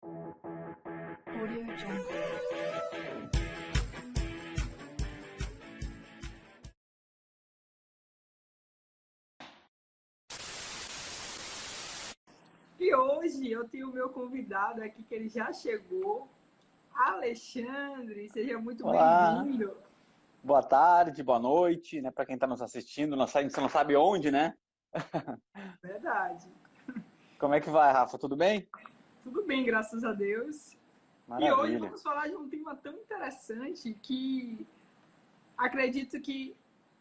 Audio Jungle. E hoje eu tenho o meu convidado aqui, que ele já chegou, Alexandre, seja muito Olá, bem-vindo. boa tarde, boa noite, né? Para quem está nos assistindo, você não sabe onde, né? Verdade. Como é que vai, Rafa? Tudo bem? Tudo bem, graças a Deus. E hoje Maravilha. vamos falar de um tema tão interessante que acredito que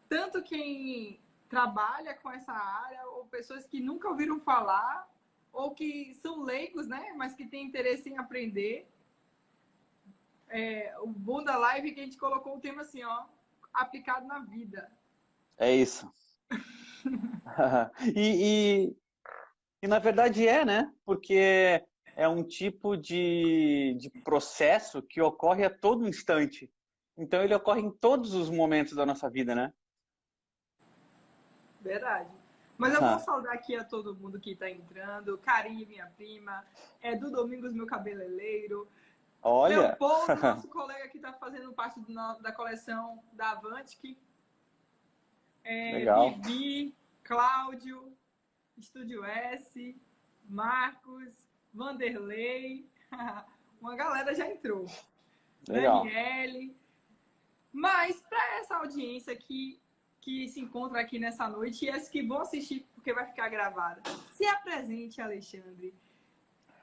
tanto quem trabalha com essa área, ou pessoas que nunca ouviram falar, ou que são leigos, né, mas que têm interesse em aprender. O bom da live é que a gente colocou o tema assim, ó, aplicado na vida. É isso. E, e, e, na verdade né? Porque é um tipo de processo que ocorre a todo instante. Então ele ocorre em todos os momentos da nossa vida, né? Verdade. Mas eu vou saudar aqui a todo mundo que está entrando. Karine, minha prima. Do Domingos, meu cabeleireiro. Olha, Leopoldo, nosso colega que está fazendo parte da coleção da Avantic. legal, Vivi, Cláudio, Estúdio S, Marcos, Vanderlei. Uma galera já entrou. legal. Daniele. Mas para essa audiência que se encontra aqui nessa noite e as que vão assistir porque vai ficar gravada, se apresente, Alexandre,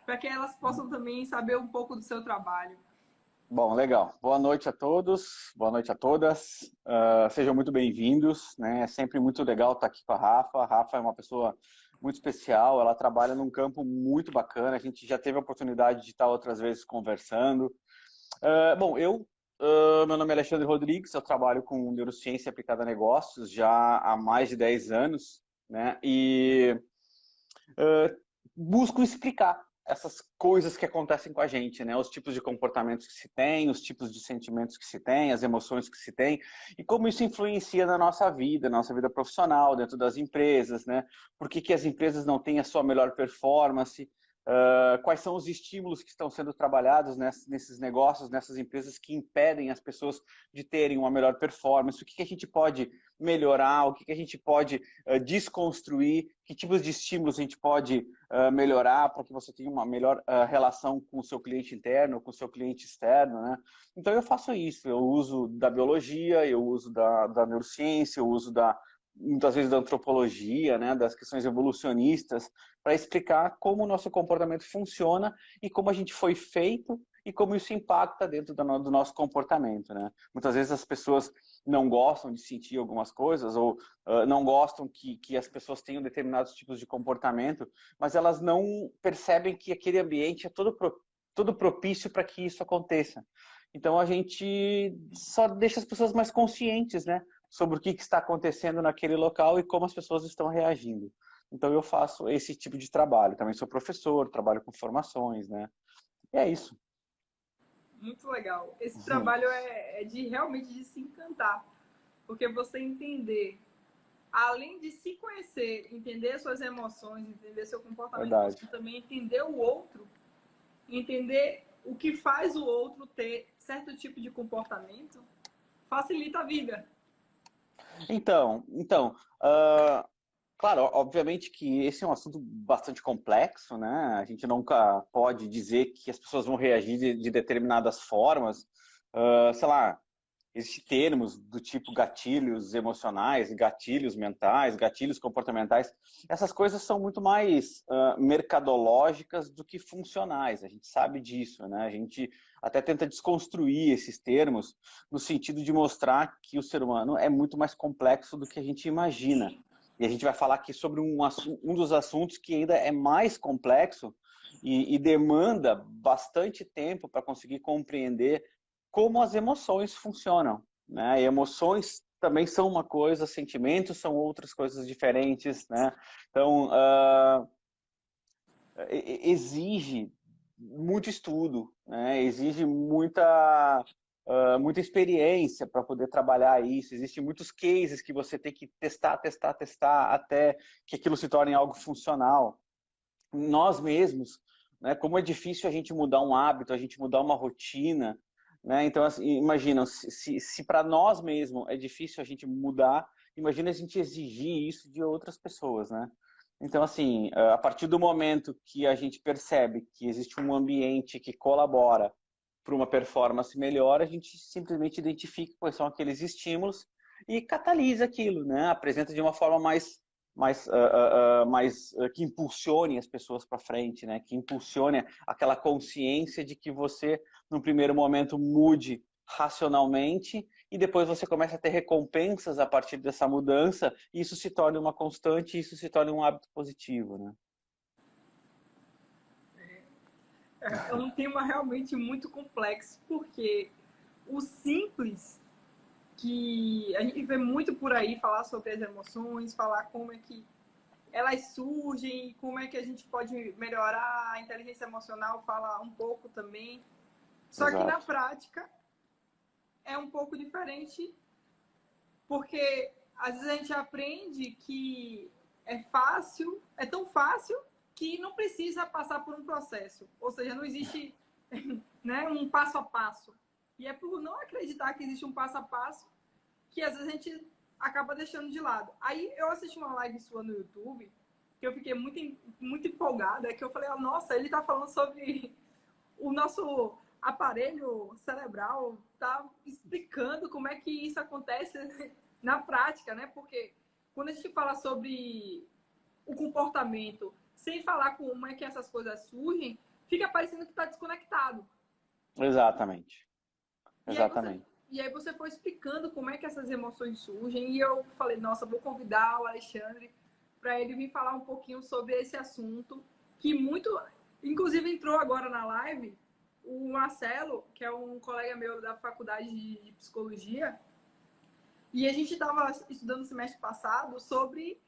para que elas possam também saber um pouco do seu trabalho. Bom, legal. Boa noite a todos, boa noite a todas. Sejam muito bem-vindos, né? É sempre muito legal estar aqui com a Rafa. A Rafa é uma pessoa muito especial, ela trabalha num campo muito bacana. A gente já teve a oportunidade de estar outras vezes conversando. Bom, meu nome é Alexandre Rodrigues, eu trabalho com neurociência aplicada a negócios já há mais de 10 anos, né? E busco explicar essas coisas que acontecem com a gente, né? Os tipos de comportamentos que se tem, os tipos de sentimentos que se tem, as emoções que se tem, e como isso influencia na nossa vida profissional, dentro das empresas, né? Por que que as empresas não têm a sua melhor performance? Quais são os estímulos que estão sendo trabalhados nesses negócios, nessas empresas que impedem as pessoas de terem uma melhor performance? O que que a gente pode melhorar? O que que a gente pode desconstruir? Que tipos de estímulos a gente pode melhorar para que você tenha uma melhor relação com o seu cliente interno, com o seu cliente externo, né? Então eu faço isso, eu uso da biologia, eu uso da neurociência, eu uso muitas vezes da antropologia, né, das questões evolucionistas, para explicar como o nosso comportamento funciona e como a gente foi feito e como isso impacta dentro do nosso comportamento, né? Muitas vezes as pessoas não gostam de sentir algumas coisas ou não gostam que as pessoas tenham determinados tipos de comportamento, mas elas não percebem que aquele ambiente é todo propício para que isso aconteça. Então a gente só deixa as pessoas mais conscientes, né, sobre o que está acontecendo naquele local e como as pessoas estão reagindo. Então eu faço esse tipo de trabalho. Também sou professor, trabalho com formações, né? E é isso. Muito legal. Esse trabalho é de realmente de se encantar, porque você entender, além de se conhecer, entender suas emoções, entender seu comportamento, você Verdade. também entender o outro, entender o que faz o outro ter certo tipo de comportamento, facilita a vida. Então, claro, obviamente que esse é um assunto bastante complexo, né? A gente nunca pode dizer que as pessoas vão reagir de determinadas formas. Sei lá, existem termos do tipo gatilhos emocionais, gatilhos mentais, gatilhos comportamentais. Essas coisas são muito mais mercadológicas do que funcionais. A gente sabe disso, né? A gente até tenta desconstruir esses termos no sentido de mostrar que o ser humano é muito mais complexo do que a gente imagina. E a gente vai falar aqui sobre um dos assuntos que ainda é mais complexo e demanda bastante tempo para conseguir compreender como as emoções funcionam, né? E emoções também são uma coisa, sentimentos são outras coisas diferentes, né? Então, exige muito estudo, né? Exige muita experiência para poder trabalhar isso. Existem muitos cases que você tem que testar, testar, testar até que aquilo se torne algo funcional. Nós mesmos, né? Como é difícil a gente mudar um hábito, a gente mudar uma rotina, né? Então, assim, imagina, se para nós mesmos é difícil a gente mudar, imagina a gente exigir isso de outras pessoas, né? Então, assim, a partir do momento que a gente percebe que existe um ambiente que colabora para uma performance melhor, a gente simplesmente identifica quais são aqueles estímulos e catalisa aquilo, né? Apresenta de uma forma mais que impulsione as pessoas para frente, né? Que impulsione aquela consciência de que você, no primeiro momento, mude racionalmente e depois você começa a ter recompensas a partir dessa mudança e isso se torna uma constante, isso se torna um hábito positivo, né? É um tema realmente muito complexo, porque o simples que a gente vê muito por aí falar sobre as emoções, falar como é que elas surgem, como é que a gente pode melhorar a inteligência emocional, fala um pouco também. Só que na Exato. prática é um pouco diferente, porque às vezes a gente aprende que é fácil, é tão fácil que não precisa passar por um processo. Ou seja, não existe né, um passo a passo. E é por não acreditar que existe um passo a passo que às vezes a gente acaba deixando de lado. Aí eu assisti uma live sua no YouTube, que eu fiquei muito empolgada, que eu falei, nossa, ele tá falando sobre o nosso aparelho cerebral, tá explicando como é que isso acontece na prática, né? Porque quando a gente fala sobre o comportamento, sem falar como é que essas coisas surgem, fica parecendo que está desconectado. Exatamente. E aí você, Exatamente. e aí você foi explicando como é que essas emoções surgem e eu falei, nossa, vou convidar o Alexandre para ele vir falar um pouquinho sobre esse assunto que muito, inclusive entrou agora na live o Marcelo, que é um colega meu da faculdade de psicologia, e a gente estava estudando no semestre passado sobre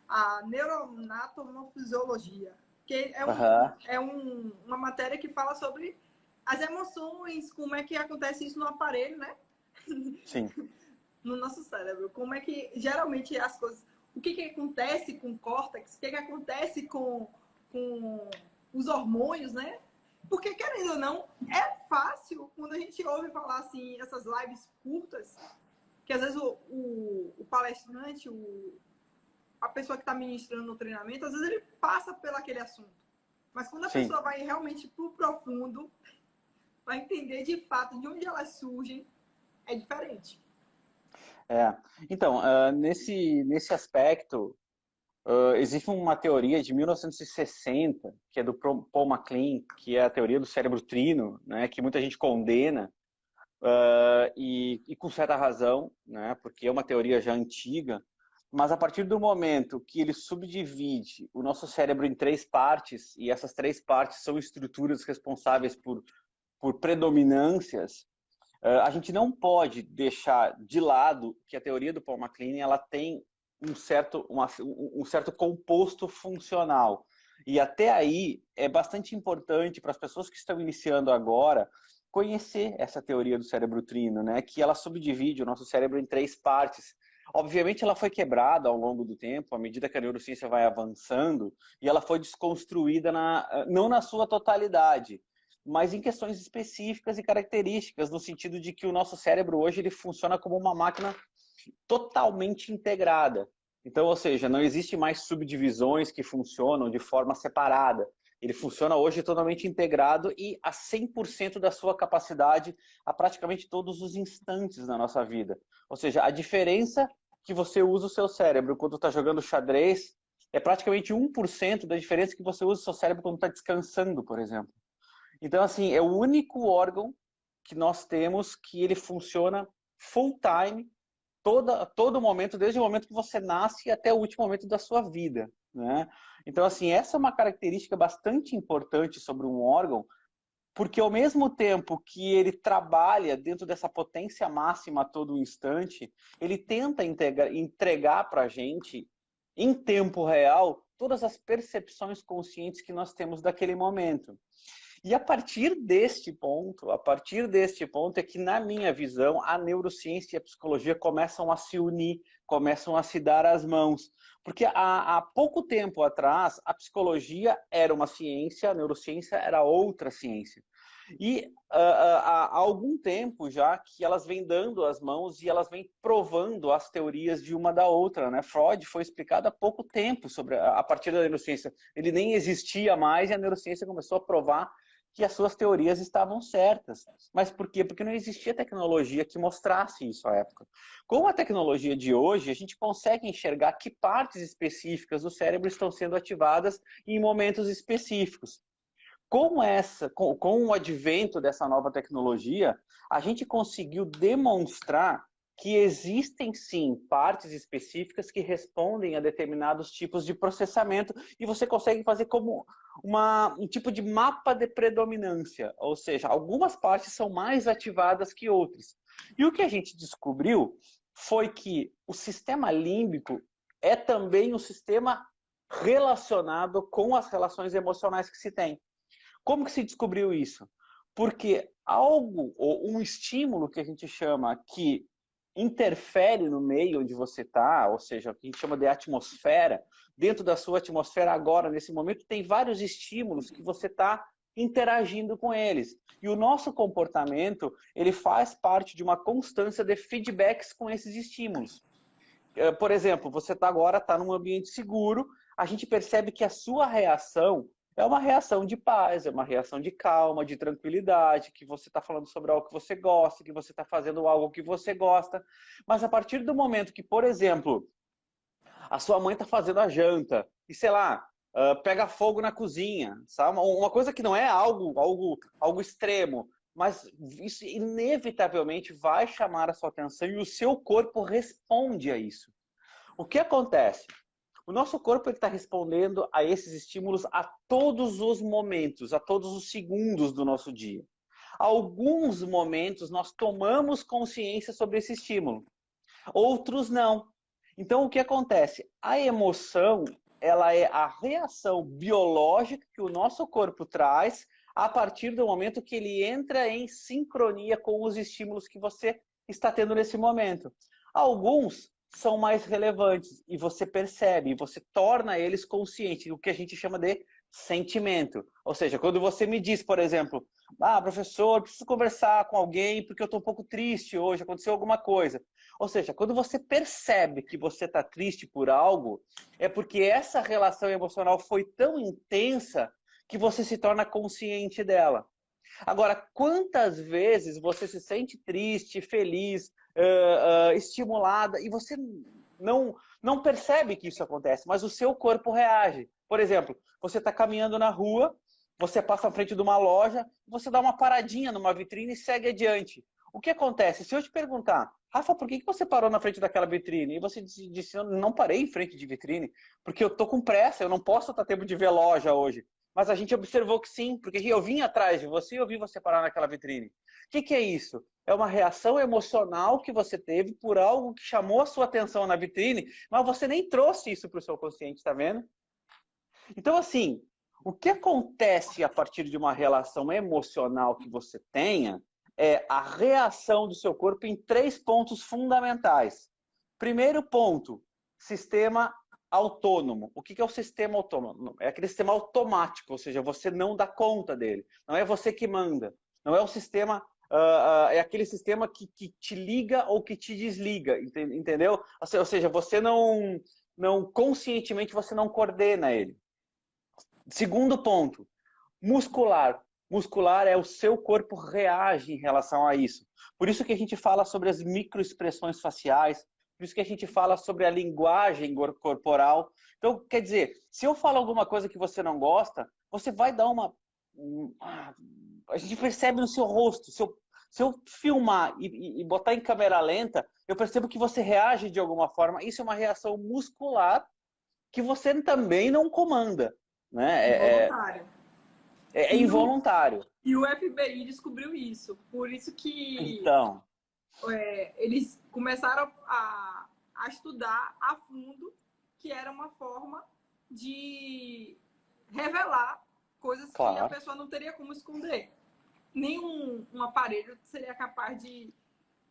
a neuronatomofisiologia, que Aham. uma matéria que fala sobre as emoções, como é que acontece isso no aparelho, né? Sim. No nosso cérebro. Como é que geralmente as coisas. O que acontece com o córtex? O que acontece com os hormônios, né? Porque, querendo ou não, é fácil quando a gente ouve falar assim, essas lives curtas, que às vezes o palestrante, a pessoa que está ministrando no treinamento, às vezes ele passa pelo aquele assunto. Mas quando a Sim. pessoa vai realmente pro profundo, vai entender de fato de onde elas surgem, é diferente. É. Então, nesse aspecto, existe uma teoria de 1960, que é do Paul MacLean, que é a teoria do cérebro trino, né, que muita gente condena, e com certa razão, né, porque é uma teoria já antiga, mas a partir do momento que ele subdivide o nosso cérebro em três partes, e essas três partes são estruturas responsáveis por predominâncias, a gente não pode deixar de lado que a teoria do Paul MacLean ela tem um certo composto funcional. E até aí é bastante importante para as pessoas que estão iniciando agora conhecer essa teoria do cérebro trino, né? Que ela subdivide o nosso cérebro em três partes. Obviamente ela foi quebrada ao longo do tempo, à medida que a neurociência vai avançando, e ela foi desconstruída não na sua totalidade, mas em questões específicas e características, no sentido de que o nosso cérebro hoje ele funciona como uma máquina totalmente integrada. Então, ou seja, não existe mais subdivisões que funcionam de forma separada. Ele funciona hoje totalmente integrado e a 100% da sua capacidade a praticamente todos os instantes da nossa vida. Ou seja, a diferença que você usa o seu cérebro quando está jogando xadrez é praticamente 1% da diferença que você usa o seu cérebro quando está descansando, por exemplo. Então, assim, é o único órgão que nós temos que ele funciona full time, todo momento, desde o momento que você nasce até o último momento da sua vida, né? Então, assim, essa é uma característica bastante importante sobre um órgão, porque ao mesmo tempo que ele trabalha dentro dessa potência máxima a todo instante, ele tenta entregar para a gente, em tempo real, todas as percepções conscientes que nós temos daquele momento. E a partir deste ponto é que, na minha visão, a neurociência e a psicologia começam a se unir, começam a se dar as mãos. Porque há pouco tempo atrás, a psicologia era uma ciência, a neurociência era outra ciência. E há algum tempo já que elas vêm dando as mãos e elas vêm provando as teorias de uma da outra, né? Freud foi explicado há pouco tempo sobre a partir da neurociência. Ele nem existia mais e a neurociência começou a provar que as suas teorias estavam certas. Mas por quê? Porque não existia tecnologia que mostrasse isso à época. Com a tecnologia de hoje, a gente consegue enxergar que partes específicas do cérebro estão sendo ativadas em momentos específicos. Com o advento dessa nova tecnologia, a gente conseguiu demonstrar que existem sim partes específicas que respondem a determinados tipos de processamento e você consegue fazer como um tipo de mapa de predominância, ou seja, algumas partes são mais ativadas que outras. E o que a gente descobriu foi que o sistema límbico é também um sistema relacionado com as relações emocionais que se tem. Como que se descobriu isso? Porque algo, ou um estímulo que a gente chama que interfere no meio onde você está, ou seja, o que a gente chama de atmosfera, dentro da sua atmosfera agora, nesse momento, tem vários estímulos que você está interagindo com eles. E o nosso comportamento, ele faz parte de uma constância de feedbacks com esses estímulos. Por exemplo, você agora está num ambiente seguro, a gente percebe que a sua reação é uma reação de paz, é uma reação de calma, de tranquilidade, que você está falando sobre algo que você gosta, que você está fazendo algo que você gosta. Mas a partir do momento que, por exemplo, a sua mãe está fazendo a janta e, sei lá, pega fogo na cozinha, sabe? Uma coisa que não é algo extremo, mas isso inevitavelmente vai chamar a sua atenção e o seu corpo responde a isso. O que acontece? O nosso corpo está respondendo a esses estímulos a todos os momentos, a todos os segundos do nosso dia. Alguns momentos nós tomamos consciência sobre esse estímulo, outros não. Então, o que acontece? A emoção, ela é a reação biológica que o nosso corpo traz a partir do momento que ele entra em sincronia com os estímulos que você está tendo nesse momento. Alguns são mais relevantes e você percebe, você torna eles conscientes, o que a gente chama de sentimento. Ou seja, quando você me diz, por exemplo, professor, preciso conversar com alguém porque eu estou um pouco triste hoje, aconteceu alguma coisa. Ou seja, quando você percebe que você está triste por algo, é porque essa relação emocional foi tão intensa que você se torna consciente dela. Agora, quantas vezes você se sente triste, feliz, estimulada e você não percebe que isso acontece, mas o seu corpo reage. Por exemplo, você está caminhando na rua, você passa à frente de uma loja, você dá uma paradinha numa vitrine e segue adiante. O que acontece? Se eu te perguntar, Rafa, por que você parou na frente daquela vitrine? E você disse, eu não parei em frente de vitrine, porque eu tô com pressa, eu não posso estar tempo de ver loja hoje. Mas a gente observou que sim, porque eu vim atrás de você e eu vi você parar naquela vitrine. O que é isso? É uma reação emocional que você teve por algo que chamou a sua atenção na vitrine, mas você nem trouxe isso para o seu consciente, tá vendo? Então, assim, o que acontece a partir de uma relação emocional que você tenha é a reação do seu corpo em 3 pontos fundamentais. Primeiro ponto, sistema autônomo. O que é o sistema autônomo? É aquele sistema automático, ou seja, você não dá conta dele. Não é você que manda. Não é o sistema... é aquele sistema que te liga ou que te desliga, entendeu? Ou seja, você não conscientemente você não coordena ele. Segundo ponto, muscular. Muscular é o seu corpo reage em relação a isso. Por isso que a gente fala sobre as microexpressões faciais, por isso que a gente fala sobre a linguagem corporal. Então, quer dizer, se eu falo alguma coisa que você não gosta, você vai dar uma... A gente percebe no seu rosto. Se eu filmar e botar em câmera lenta, eu percebo que você reage de alguma forma. Isso é uma reação muscular que você também não comanda. Né? Involuntário. É involuntário. E o FBI descobriu isso. Por isso que Então, eles começaram a estudar a fundo que era uma forma de revelar coisas que a Claro. pessoa não teria como esconder. Nenhum um aparelho seria capaz de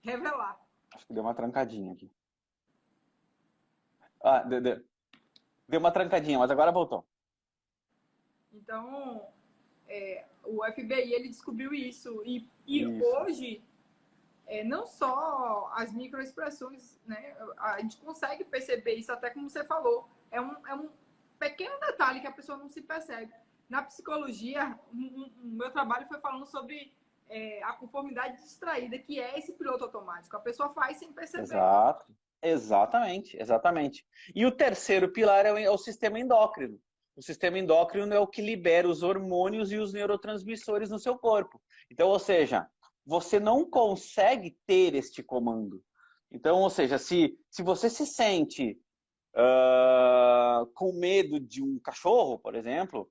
revelar. Acho que deu uma trancadinha aqui. Ah, deu uma trancadinha, mas agora voltou. Então, o FBI ele descobriu isso. E Isso. hoje, não só as microexpressões, né? A gente consegue perceber isso, até como você falou. É um pequeno detalhe que a pessoa não se percebe. Na psicologia, o meu trabalho foi falando sobre a conformidade distraída, que é esse piloto automático. A pessoa faz sem perceber. Exato. Exatamente, exatamente. E o terceiro pilar é o sistema endócrino. O sistema endócrino é o que libera os hormônios e os neurotransmissores no seu corpo. Então, ou seja, você não consegue ter este comando. Então, ou seja, se você se sente com medo de um cachorro, por exemplo,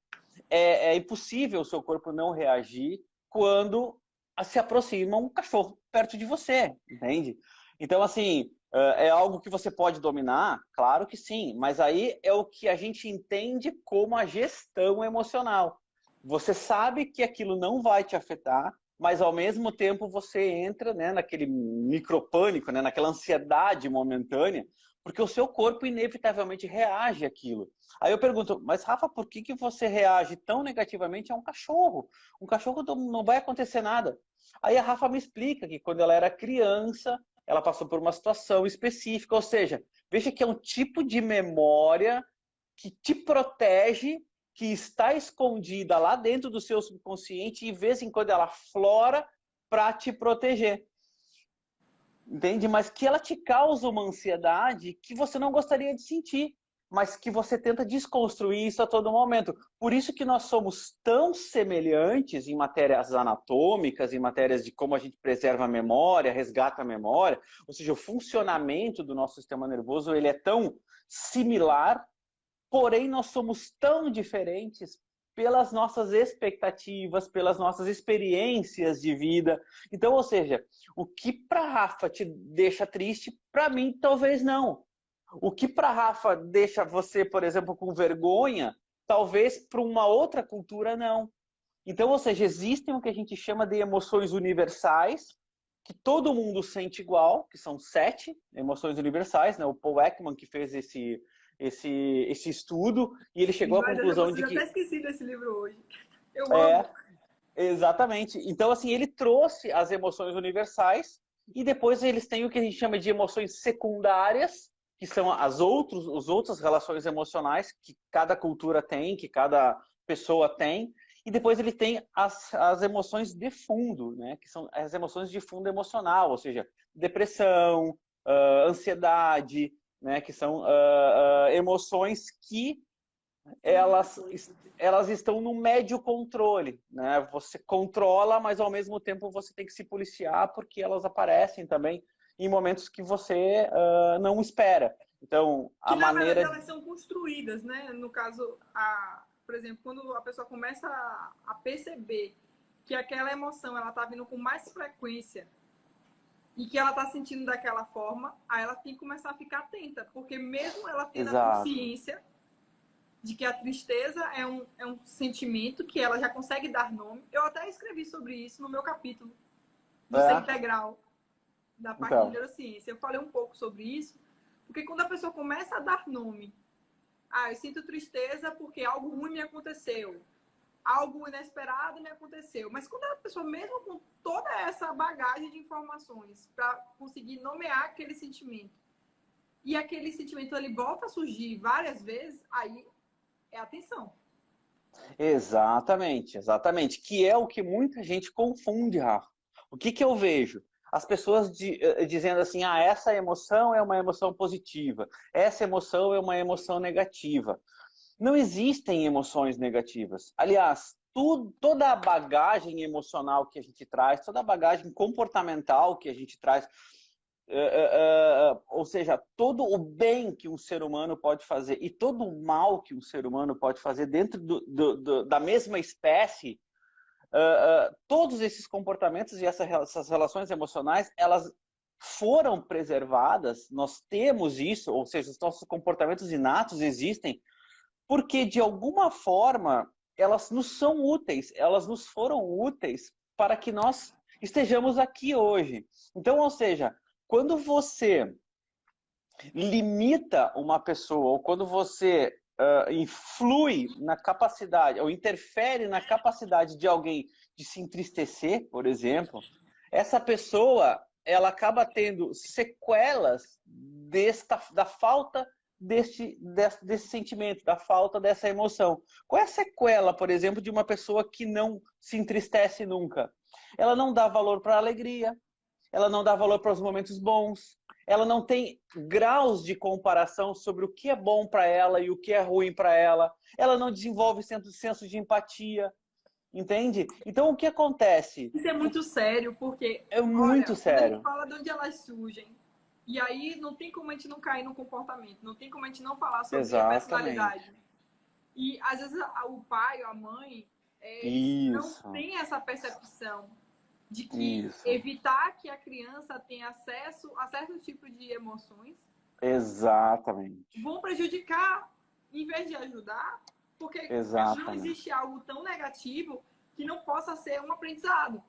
é impossível o seu corpo não reagir quando se aproxima um cachorro perto de você, entende? Então, assim, é algo que você pode dominar? Claro que sim, mas aí é o que a gente entende como a gestão emocional. Você sabe que aquilo não vai te afetar, mas ao mesmo tempo você entra, né, naquele micropânico, né, naquela ansiedade momentânea, porque o seu corpo inevitavelmente reage àquilo. Aí eu pergunto, mas Rafa, por que você reage tão negativamente a um cachorro? Um cachorro não vai acontecer nada. Aí a Rafa me explica que quando ela era criança, ela passou por uma situação específica, ou seja, veja que é um tipo de memória que te protege, que está escondida lá dentro do seu subconsciente e de vez em quando ela flora para te proteger. Entende? Mas que ela te causa uma ansiedade que você não gostaria de sentir, mas que você tenta desconstruir isso a todo momento. Por isso que nós somos tão semelhantes em matérias anatômicas, em matérias de como a gente preserva a memória, resgata a memória, ou seja, o funcionamento do nosso sistema nervoso, ele é tão similar, porém nós somos tão diferentes pelas nossas expectativas, pelas nossas experiências de vida. Então, ou seja, o que para Rafa te deixa triste, para mim talvez não. O que para Rafa deixa você, por exemplo, com vergonha, talvez para uma outra cultura não. Então, ou seja, existem o que a gente chama de emoções universais, que todo mundo sente igual, que são 7 emoções universais, né? O Paul Ekman que fez esse estudo, e ele chegou à Mas eu conclusão de até que esqueci desse livro hoje. Eu amo. é, exatamente. Então, assim, ele trouxe as emoções universais e depois eles têm o que a gente chama de emoções secundárias, que são as outras relações emocionais que cada cultura tem, que cada pessoa tem. E depois ele tem as emoções de fundo, né? Que são as emoções de fundo emocional, ou seja, depressão, ansiedade, né? Que são emoções que elas, elas estão no médio controle, né? Você controla, mas ao mesmo tempo você tem que se policiar porque elas aparecem também em momentos que você não espera. Então, Que a na verdade maneira... elas são construídas, né? No caso, por exemplo, quando a pessoa começa a perceber que aquela emoção ela tá vindo com mais frequência e que ela tá sentindo daquela forma, aí ela tem que começar a ficar atenta, porque mesmo ela tendo a Exato. consciência de que a tristeza é um sentimento que ela já consegue dar nome. Eu até escrevi sobre isso no meu capítulo do Ser É, Integral, da parte de então, neurociência. Eu falei um pouco sobre isso, porque quando a pessoa começa a dar nome, eu sinto tristeza porque algo ruim me aconteceu, algo inesperado me aconteceu. Mas quando a pessoa, mesmo com toda essa bagagem de informações para conseguir nomear aquele sentimento, e aquele sentimento ele volta a surgir várias vezes, aí é atenção. exatamente, exatamente. Que é o que muita gente confunde, Rafa. O que eu vejo? As pessoas dizendo assim, essa emoção é uma emoção positiva, essa emoção é uma emoção negativa. Não existem emoções negativas. Aliás, toda a bagagem emocional que a gente traz, toda a bagagem comportamental que a gente traz, ou seja, todo o bem que um ser humano pode fazer e todo o mal que um ser humano pode fazer dentro da mesma espécie, todos esses comportamentos e essas relações emocionais, elas foram preservadas, nós temos isso, ou seja, os nossos comportamentos inatos existem porque, de alguma forma, elas nos são úteis, elas nos foram úteis para que nós estejamos aqui hoje. Então, ou seja, quando você limita uma pessoa, ou quando você influi na capacidade, ou interfere na capacidade de alguém de se entristecer, por exemplo, essa pessoa, ela acaba tendo sequelas da falta desse sentimento, da falta dessa emoção. Qual é a sequela, por exemplo, de uma pessoa que não se entristece nunca? Ela não dá valor para a alegria, ela não dá valor para os momentos bons, ela não tem graus de comparação sobre o que é bom para ela e o que é ruim para ela, ela não desenvolve senso de empatia, entende? Então, o que acontece? Isso é muito sério, porque, É muito olha, quando a gente sério. fala de onde elas surgem, e aí não tem como a gente não cair no comportamento, não tem como a gente não falar sobre a Exatamente. personalidade. E, às vezes, o pai ou a mãe, eles não Isso, têm essa percepção de que isso. evitar que a criança tenha acesso a certos tipos de emoções Exatamente. vão prejudicar, em vez de ajudar, porque não Exatamente. existe algo tão negativo que não possa ser um aprendizado.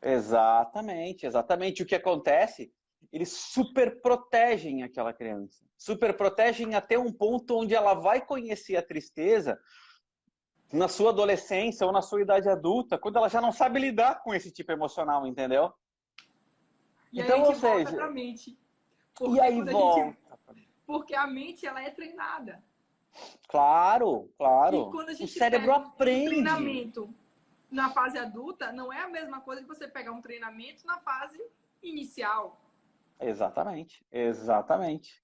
Exatamente, exatamente. O que acontece? Eles super protegem aquela criança. Super protegem até um ponto onde ela vai conhecer a tristeza na sua adolescência ou na sua idade adulta, quando ela já não sabe lidar com esse tipo emocional, entendeu? E aí a Então, ou gente volta para seja, a mente. e Porque aí quando a gente. volta. Porque a mente ela é treinada. Claro, E claro. quando a O gente cérebro pega um aprende. treinamento na fase adulta, não é a mesma coisa que você pegar um treinamento na fase inicial. Exatamente, exatamente.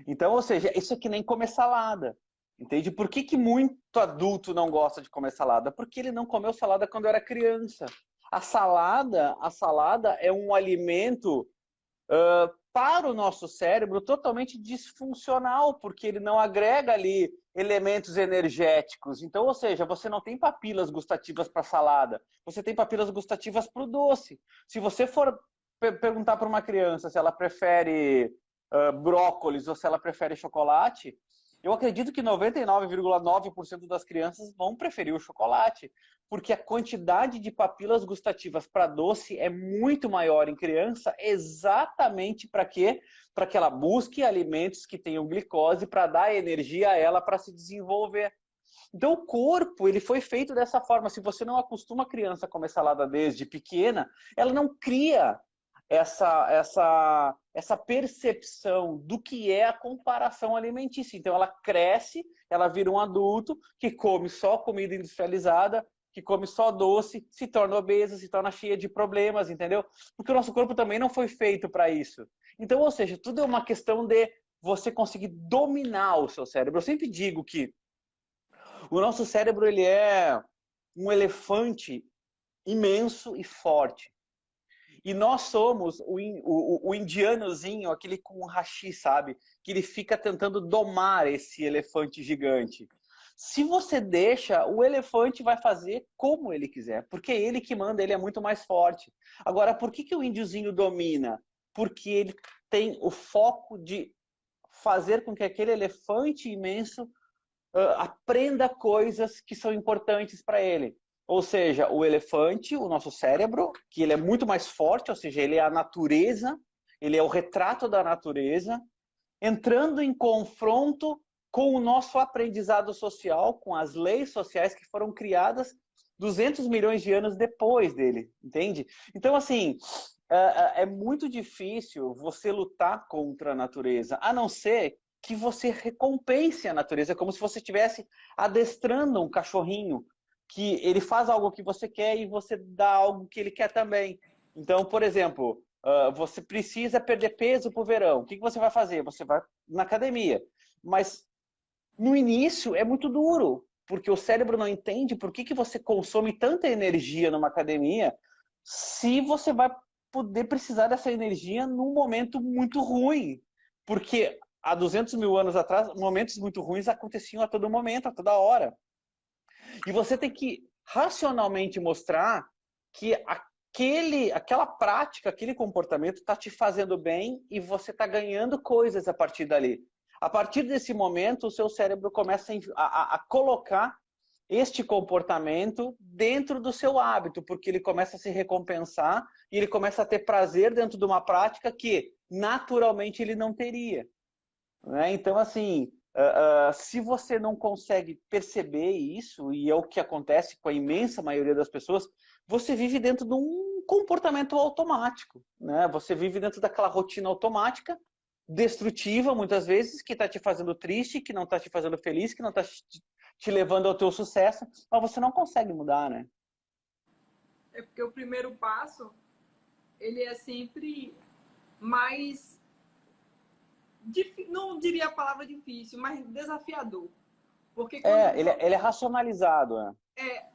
Então, ou seja, isso é que nem comer salada. Entende? Por que muito adulto não gosta de comer salada? Porque ele não comeu salada quando era criança. A salada é um alimento para o nosso cérebro totalmente disfuncional, porque ele não agrega ali elementos energéticos. Então, ou seja, você não tem papilas gustativas para salada, você tem papilas gustativas para o doce. Se você for perguntar para uma criança se ela prefere brócolis ou se ela prefere chocolate, eu acredito que 99,9% das crianças vão preferir o chocolate, porque a quantidade de papilas gustativas para doce é muito maior em criança, exatamente para quê? Para que ela busque alimentos que tenham glicose para dar energia a ela para se desenvolver. Então o corpo, ele foi feito dessa forma. Se você não acostuma a criança a comer salada desde pequena, ela não cria essa percepção do que é a comparação alimentícia. Então ela cresce, ela vira um adulto que come só comida industrializada, que come só doce, se torna obesa, se torna cheia de problemas, entendeu? Porque o nosso corpo também não foi feito para isso. Então, ou seja, tudo é uma questão de você conseguir dominar o seu cérebro. Eu sempre digo que o nosso cérebro ele é um elefante imenso e forte. E nós somos o indianozinho, aquele com o hashi, sabe? Que ele fica tentando domar esse elefante gigante. Se você deixa, o elefante vai fazer como ele quiser, porque é ele que manda, ele é muito mais forte. Agora, por que o índiozinho domina? Porque ele tem o foco de fazer com que aquele elefante imenso aprenda coisas que são importantes para ele. Ou seja, o elefante, o nosso cérebro, que ele é muito mais forte, ou seja, ele é a natureza, ele é o retrato da natureza, entrando em confronto com o nosso aprendizado social, com as leis sociais que foram criadas 200 milhões de anos depois dele, entende? Então, assim, é muito difícil você lutar contra a natureza, a não ser que você recompense a natureza, como se você estivesse adestrando um cachorrinho, que ele faz algo que você quer e você dá algo que ele quer também. Então, por exemplo, você precisa perder peso para o verão. O que você vai fazer? Você vai na academia. Mas no início é muito duro, porque o cérebro não entende por que você consome tanta energia numa academia se você vai poder precisar dessa energia num momento muito ruim. Porque há 200 mil anos atrás, momentos muito ruins aconteciam a todo momento, a toda hora. E você tem que racionalmente mostrar que aquela prática, aquele comportamento está te fazendo bem e você está ganhando coisas a partir dali. A partir desse momento, o seu cérebro começa a colocar este comportamento dentro do seu hábito, porque ele começa a se recompensar e ele começa a ter prazer dentro de uma prática que naturalmente ele não teria, né? Então, assim, se você não consegue perceber isso, e é o que acontece com a imensa maioria das pessoas, você vive dentro de um comportamento automático, né? Você vive dentro daquela rotina automática, destrutiva muitas vezes, que está te fazendo triste, que não está te fazendo feliz, que não está te levando ao teu sucesso, mas você não consegue mudar, né? É porque o primeiro passo, ele é sempre mais, não diria a palavra difícil, mas desafiador. Porque quando Ele é racionalizado, né?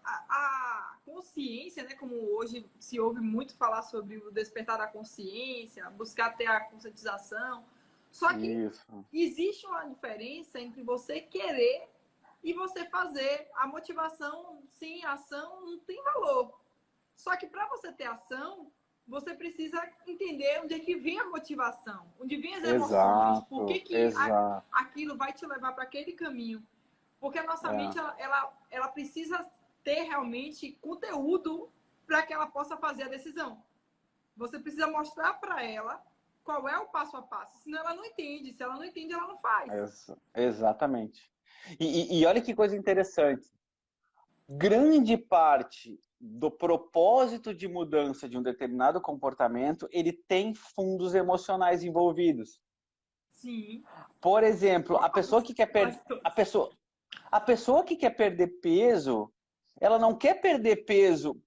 a consciência, né, como hoje se ouve muito falar sobre o despertar da consciência, buscar ter a conscientização, só que Isso. existe uma diferença entre você querer e você fazer. A motivação sem ação não tem valor. Só que para você ter ação, você precisa entender onde é que vem a motivação, onde vem as emoções, por que Exato. aquilo vai te levar para aquele caminho. Porque a nossa mente, É. ela precisa ter realmente conteúdo para que ela possa fazer a decisão. Você precisa mostrar para ela qual é o passo a passo. Senão ela não entende. Se ela não entende, ela não faz. Exatamente. E olha que coisa interessante. Grande parte do propósito de mudança de um determinado comportamento, ele tem fundos emocionais envolvidos. Sim. Por exemplo, a pessoa que quer Quase perder, todos. a pessoa que quer perder peso, ela não quer perder peso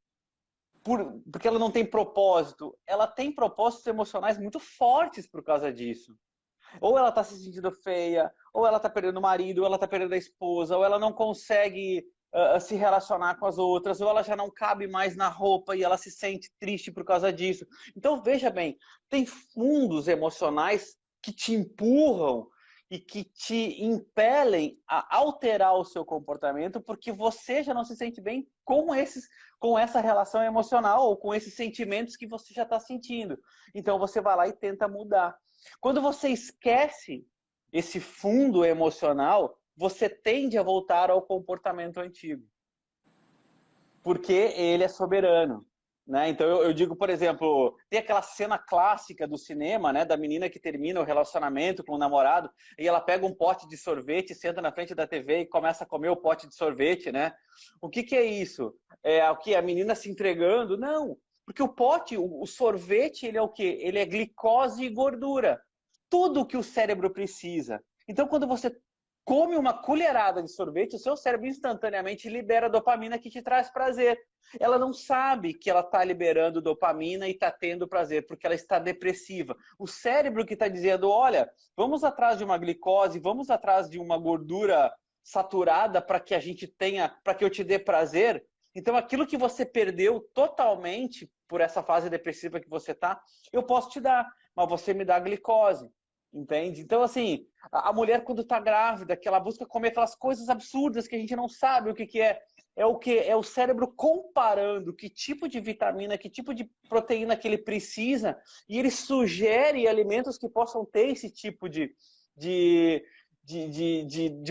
porque ela não tem propósito. Ela tem propósitos emocionais muito fortes por causa disso. Ou ela está se sentindo feia, ou ela está perdendo o marido, ou ela está perdendo a esposa, ou ela não consegue se relacionar com as outras, ou ela já não cabe mais na roupa e ela se sente triste por causa disso. Então, veja bem, tem fundos emocionais que te empurram e que te impelem a alterar o seu comportamento porque você já não se sente bem com essa relação emocional ou com esses sentimentos que você já está sentindo. Então, você vai lá e tenta mudar. Quando você esquece esse fundo emocional, você tende a voltar ao comportamento antigo. Porque ele é soberano. Né? Então eu digo, por exemplo, tem aquela cena clássica do cinema, né, da menina que termina o relacionamento com o namorado e ela pega um pote de sorvete, senta na frente da TV e começa a comer o pote de sorvete, né? O que é isso? É o que a menina se entregando? Não, porque o pote, o sorvete, ele é o quê? Ele é glicose e gordura. Tudo que o cérebro precisa. Então, quando você come uma colherada de sorvete, o seu cérebro instantaneamente libera dopamina que te traz prazer. Ela não sabe que ela está liberando dopamina e está tendo prazer, porque ela está depressiva. O cérebro que está dizendo, olha, vamos atrás de uma glicose, vamos atrás de uma gordura saturada para que a gente tenha, para que eu te dê prazer. Então, aquilo que você perdeu totalmente por essa fase depressiva que você está, eu posso te dar, mas você me dá glicose. Entende? Então, assim, a mulher quando está grávida, que ela busca comer aquelas coisas absurdas que a gente não sabe o que é, é o que é o cérebro comparando que tipo de vitamina, que tipo de proteína que ele precisa, e ele sugere alimentos que possam ter esse tipo de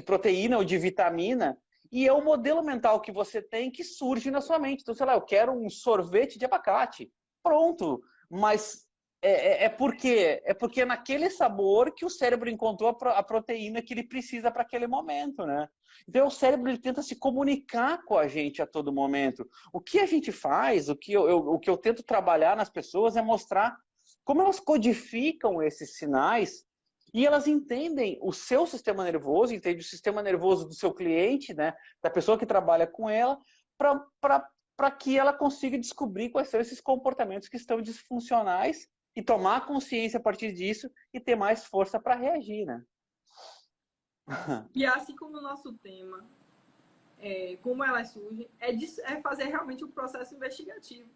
proteína ou de vitamina, e é o modelo mental que você tem que surge na sua mente. Então, sei lá, eu quero um sorvete de abacate. Pronto, mas é porque é naquele sabor que o cérebro encontrou a proteína que ele precisa para aquele momento, né? Então o cérebro ele tenta se comunicar com a gente a todo momento. O que a gente faz, o que eu tento trabalhar nas pessoas é mostrar como elas codificam esses sinais e elas entendem o seu sistema nervoso, entende o sistema nervoso do seu cliente, né? Da pessoa que trabalha com ela, para que ela consiga descobrir quais são esses comportamentos que estão disfuncionais e tomar consciência a partir disso e ter mais força para reagir, né? E assim como o nosso tema, como ela surge, é fazer realmente um processo investigativo.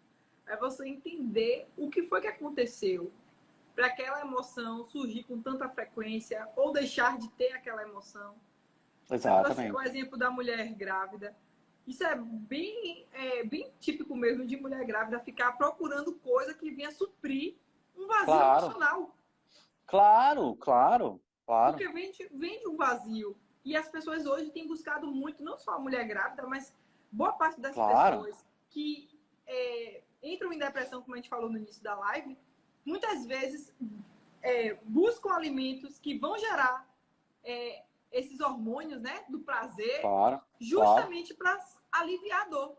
É você entender o que foi que aconteceu para aquela emoção surgir com tanta frequência ou deixar de ter aquela emoção. Você trouxe o Exatamente. exemplo da mulher grávida. Isso bem típico mesmo de mulher grávida ficar procurando coisa que venha suprir um vazio Claro, emocional. claro, claro, claro. Porque vem de um vazio. E as pessoas hoje têm buscado muito, não só a mulher grávida, mas boa parte das Claro, pessoas que entram em depressão, como a gente falou no início da live, muitas vezes buscam alimentos que vão gerar esses hormônios, né, do prazer, claro, claro, justamente para aliviar a dor.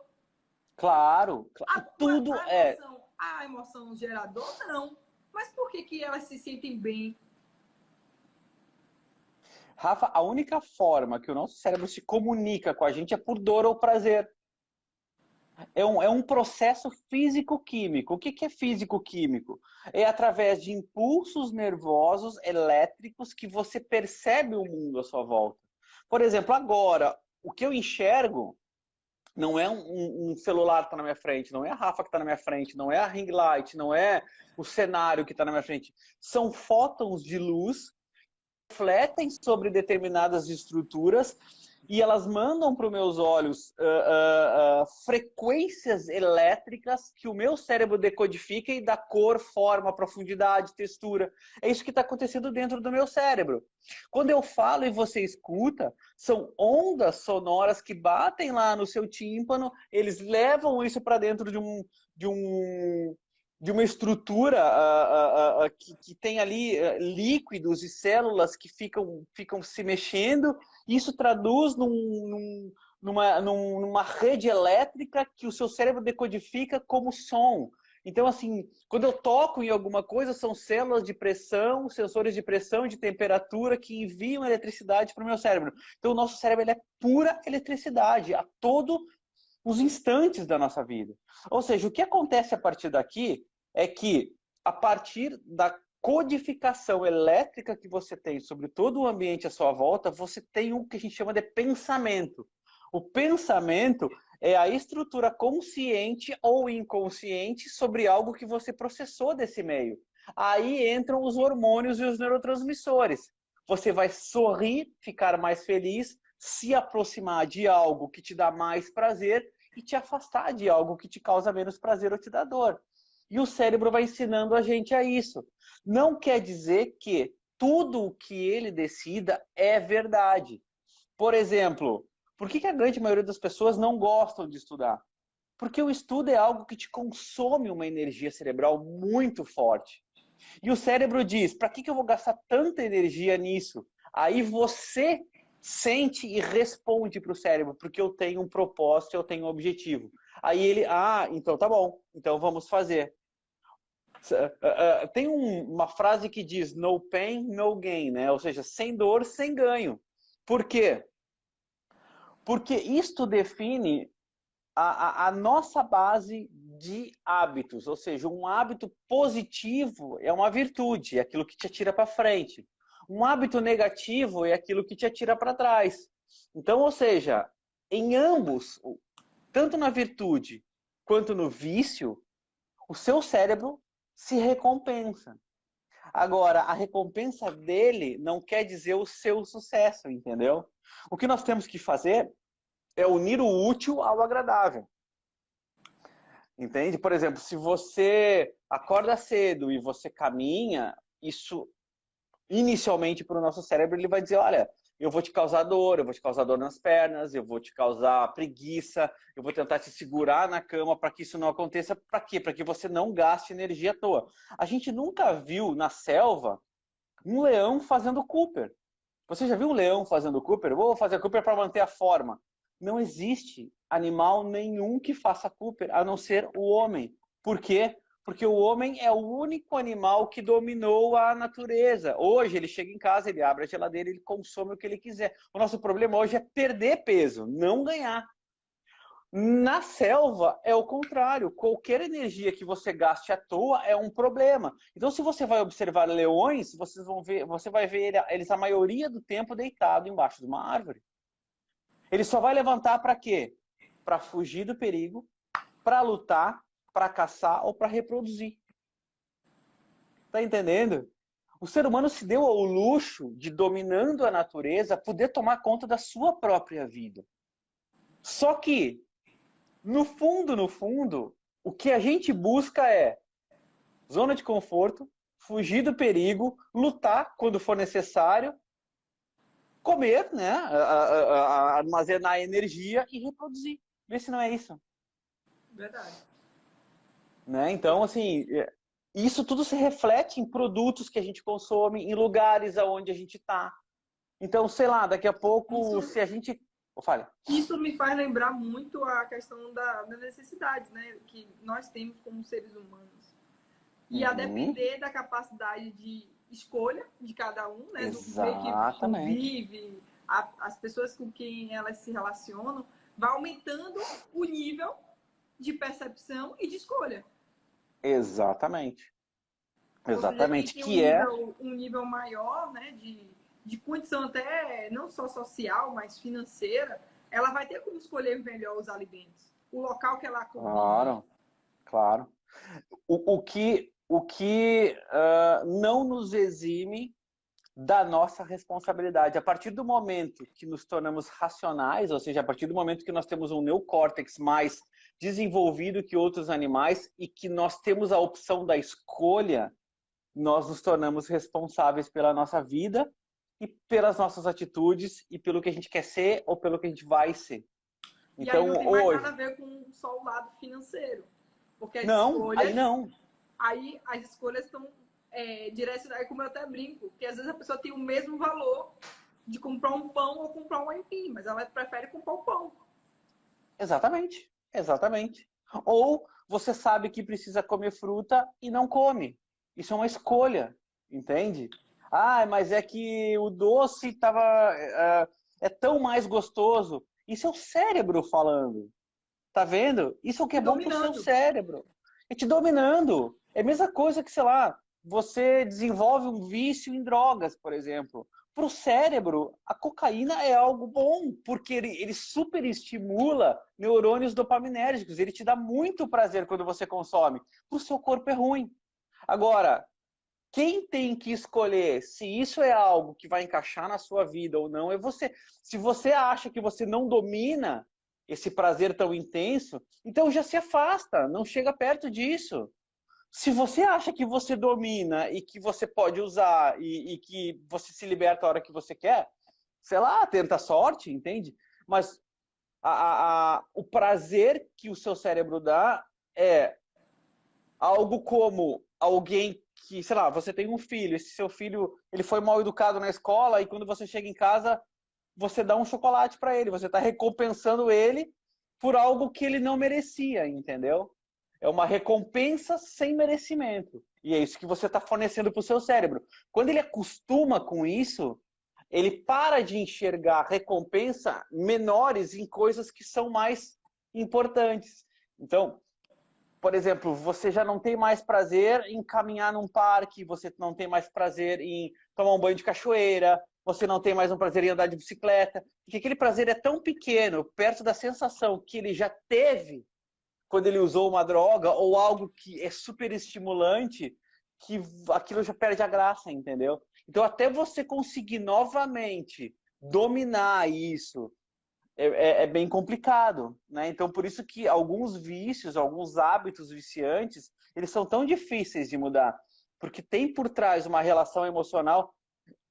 claro. A, E tudo a é. emoção, a emoção gera dor, não. Mas por que que elas se sentem bem? Rafa, a única forma que o nosso cérebro se comunica com a gente é por dor ou prazer. É um processo físico-químico. O que que é físico-químico? É através de impulsos nervosos elétricos que você percebe o mundo à sua volta. Por exemplo, agora, o que eu enxergo não é um celular que está na minha frente, não é a Rafa que está na minha frente, não é a ring light, não é o cenário que está na minha frente. São fótons de luz que refletem sobre determinadas estruturas e elas mandam para os meus olhos frequências elétricas que o meu cérebro decodifica e dá cor, forma, profundidade, textura. É isso que está acontecendo dentro do meu cérebro. Quando eu falo e você escuta, são ondas sonoras que batem lá no seu tímpano, eles levam isso para dentro de um, de uma estrutura que tem ali líquidos e células que ficam se mexendo. Isso traduz numa rede elétrica que o seu cérebro decodifica como som. Então, assim, quando eu toco em alguma coisa, são células de pressão, sensores de pressão e de temperatura que enviam eletricidade para o meu cérebro. Então, o nosso cérebro ele é pura eletricidade a todos os instantes da nossa vida. Ou seja, o que acontece a partir daqui é que, a partir da codificação elétrica que você tem sobre todo o ambiente à sua volta, você tem o que a gente chama de pensamento. O pensamento é a estrutura consciente ou inconsciente sobre algo que você processou desse meio. Aí entram os hormônios e os neurotransmissores. Você vai sorrir, ficar mais feliz, se aproximar de algo que te dá mais prazer e te afastar de algo que te causa menos prazer ou te dá dor. E o cérebro vai ensinando a gente a isso. Não quer dizer que tudo o que ele decida é verdade. Por exemplo, por que a grande maioria das pessoas não gostam de estudar? Porque o estudo é algo que te consome uma energia cerebral muito forte. E o cérebro diz, para que eu vou gastar tanta energia nisso? Aí você sente e responde para o cérebro, porque eu tenho um propósito, eu tenho um objetivo. Aí ele, então tá bom, então vamos fazer. Tem uma frase que diz no pain, no gain, né? Ou seja, sem dor, sem ganho. Por quê? Porque isto define a nossa base de hábitos, ou seja, um hábito positivo é uma virtude, é aquilo que te atira para frente. Um hábito negativo é aquilo que te atira para trás. Então, ou seja, em ambos, tanto na virtude quanto no vício, o seu cérebro se recompensa. Agora, a recompensa dele não quer dizer o seu sucesso, entendeu? O que nós temos que fazer é unir o útil ao agradável. Entende? Por exemplo, se você acorda cedo e você caminha, isso inicialmente para o nosso cérebro ele vai dizer, olha, eu vou te causar dor, eu vou te causar dor nas pernas, eu vou te causar preguiça, eu vou tentar te segurar na cama para que isso não aconteça. Para quê? Para que você não gaste energia à toa. A gente nunca viu na selva um leão fazendo Cooper. Você já viu um leão fazendo Cooper? Vou fazer Cooper para manter a forma. Não existe animal nenhum que faça Cooper, a não ser o homem. Por quê? Porque o homem é o único animal que dominou a natureza. Hoje ele chega em casa, ele abre a geladeira, ele consome o que ele quiser. O nosso problema hoje é perder peso, não ganhar. Na selva é o contrário. Qualquer energia que você gaste à toa é um problema. Então, se você vai observar leões, você vai ver eles a maioria do tempo deitado embaixo de uma árvore. Ele só vai levantar para quê? Para fugir do perigo, para lutar, para caçar ou para reproduzir. Tá entendendo? O ser humano se deu ao luxo de, dominando a natureza, poder tomar conta da sua própria vida. Só que no fundo, o que a gente busca é zona de conforto, fugir do perigo, lutar quando for necessário comer, né? Armazenar energia e reproduzir. Vê se não é isso. Verdade. Né? Então, assim, isso tudo se reflete em produtos que a gente consome, em lugares aonde a gente está. Então, sei lá, daqui a pouco, Isso, se a gente... Fale. isso me faz lembrar muito a questão da necessidade, né? Que nós temos como seres humanos. E a Uhum. depender da capacidade de escolha de cada um, né? Do meio que Exatamente. convive, as pessoas com quem elas se relacionam, vai aumentando o nível de percepção e de escolha. Exatamente. Ou seja, quem Exatamente. tem Que é... um nível maior, né, de condição até não só social, mas financeira, ela vai ter como escolher melhor os alimentos. O local que ela convive. Claro, claro. O que não nos exime da nossa responsabilidade. A partir do momento que nos tornamos racionais, ou seja, a partir do momento que nós temos um neocórtex mais desenvolvido que outros animais e que nós temos a opção da escolha, nós nos tornamos responsáveis pela nossa vida e pelas nossas atitudes e pelo que a gente quer ser ou pelo que a gente vai ser. E aí Então, não tem mais nada a hoje... ver com só o lado financeiro. Porque as Não, aí escolhas, não. aí as escolhas estão direcionadas, como eu até brinco, que às vezes a pessoa tem o mesmo valor de comprar um pão ou comprar um aipim, mas ela prefere comprar o pão. Exatamente, exatamente. Ou você sabe que precisa comer fruta e não come. Isso é uma escolha, entende? Ah, mas é que o doce tava, é tão mais gostoso. Isso é o cérebro falando. Tá vendo? Isso é o que Te é bom pro seu dominando. cérebro. É te dominando. É a mesma coisa que, sei lá, você desenvolve um vício em drogas, por exemplo. Para o cérebro, a cocaína é algo bom, porque ele superestimula neurônios dopaminérgicos. Ele te dá muito prazer quando você consome. Para o seu corpo é ruim. Agora, quem tem que escolher se isso é algo que vai encaixar na sua vida ou não é você. Se você acha que você não domina esse prazer tão intenso, então já se afasta, não chega perto disso. Se você acha que você domina e que você pode usar e que você se liberta a hora que você quer, sei lá, tenta a sorte, entende? Mas o prazer que o seu cérebro dá é algo como alguém que, sei lá, você tem um filho, esse seu filho, ele foi mal educado na escola e quando você chega em casa, você dá um chocolate para ele, você está recompensando ele por algo que ele não merecia, entendeu? É uma recompensa sem merecimento. E é isso que você está fornecendo para o seu cérebro. Quando ele acostuma com isso, ele para de enxergar recompensa menores em coisas que são mais importantes. Então, por exemplo, você já não tem mais prazer em caminhar num parque, você não tem mais prazer em tomar um banho de cachoeira, você não tem mais um prazer em andar de bicicleta, porque aquele prazer é tão pequeno, perto da sensação que ele já teve quando ele usou uma droga ou algo que é super estimulante, que aquilo já perde a graça, entendeu? Então, até você conseguir novamente dominar isso, é bem complicado, né? Então, por isso que alguns vícios, alguns hábitos viciantes, eles são tão difíceis de mudar, porque tem por trás uma relação emocional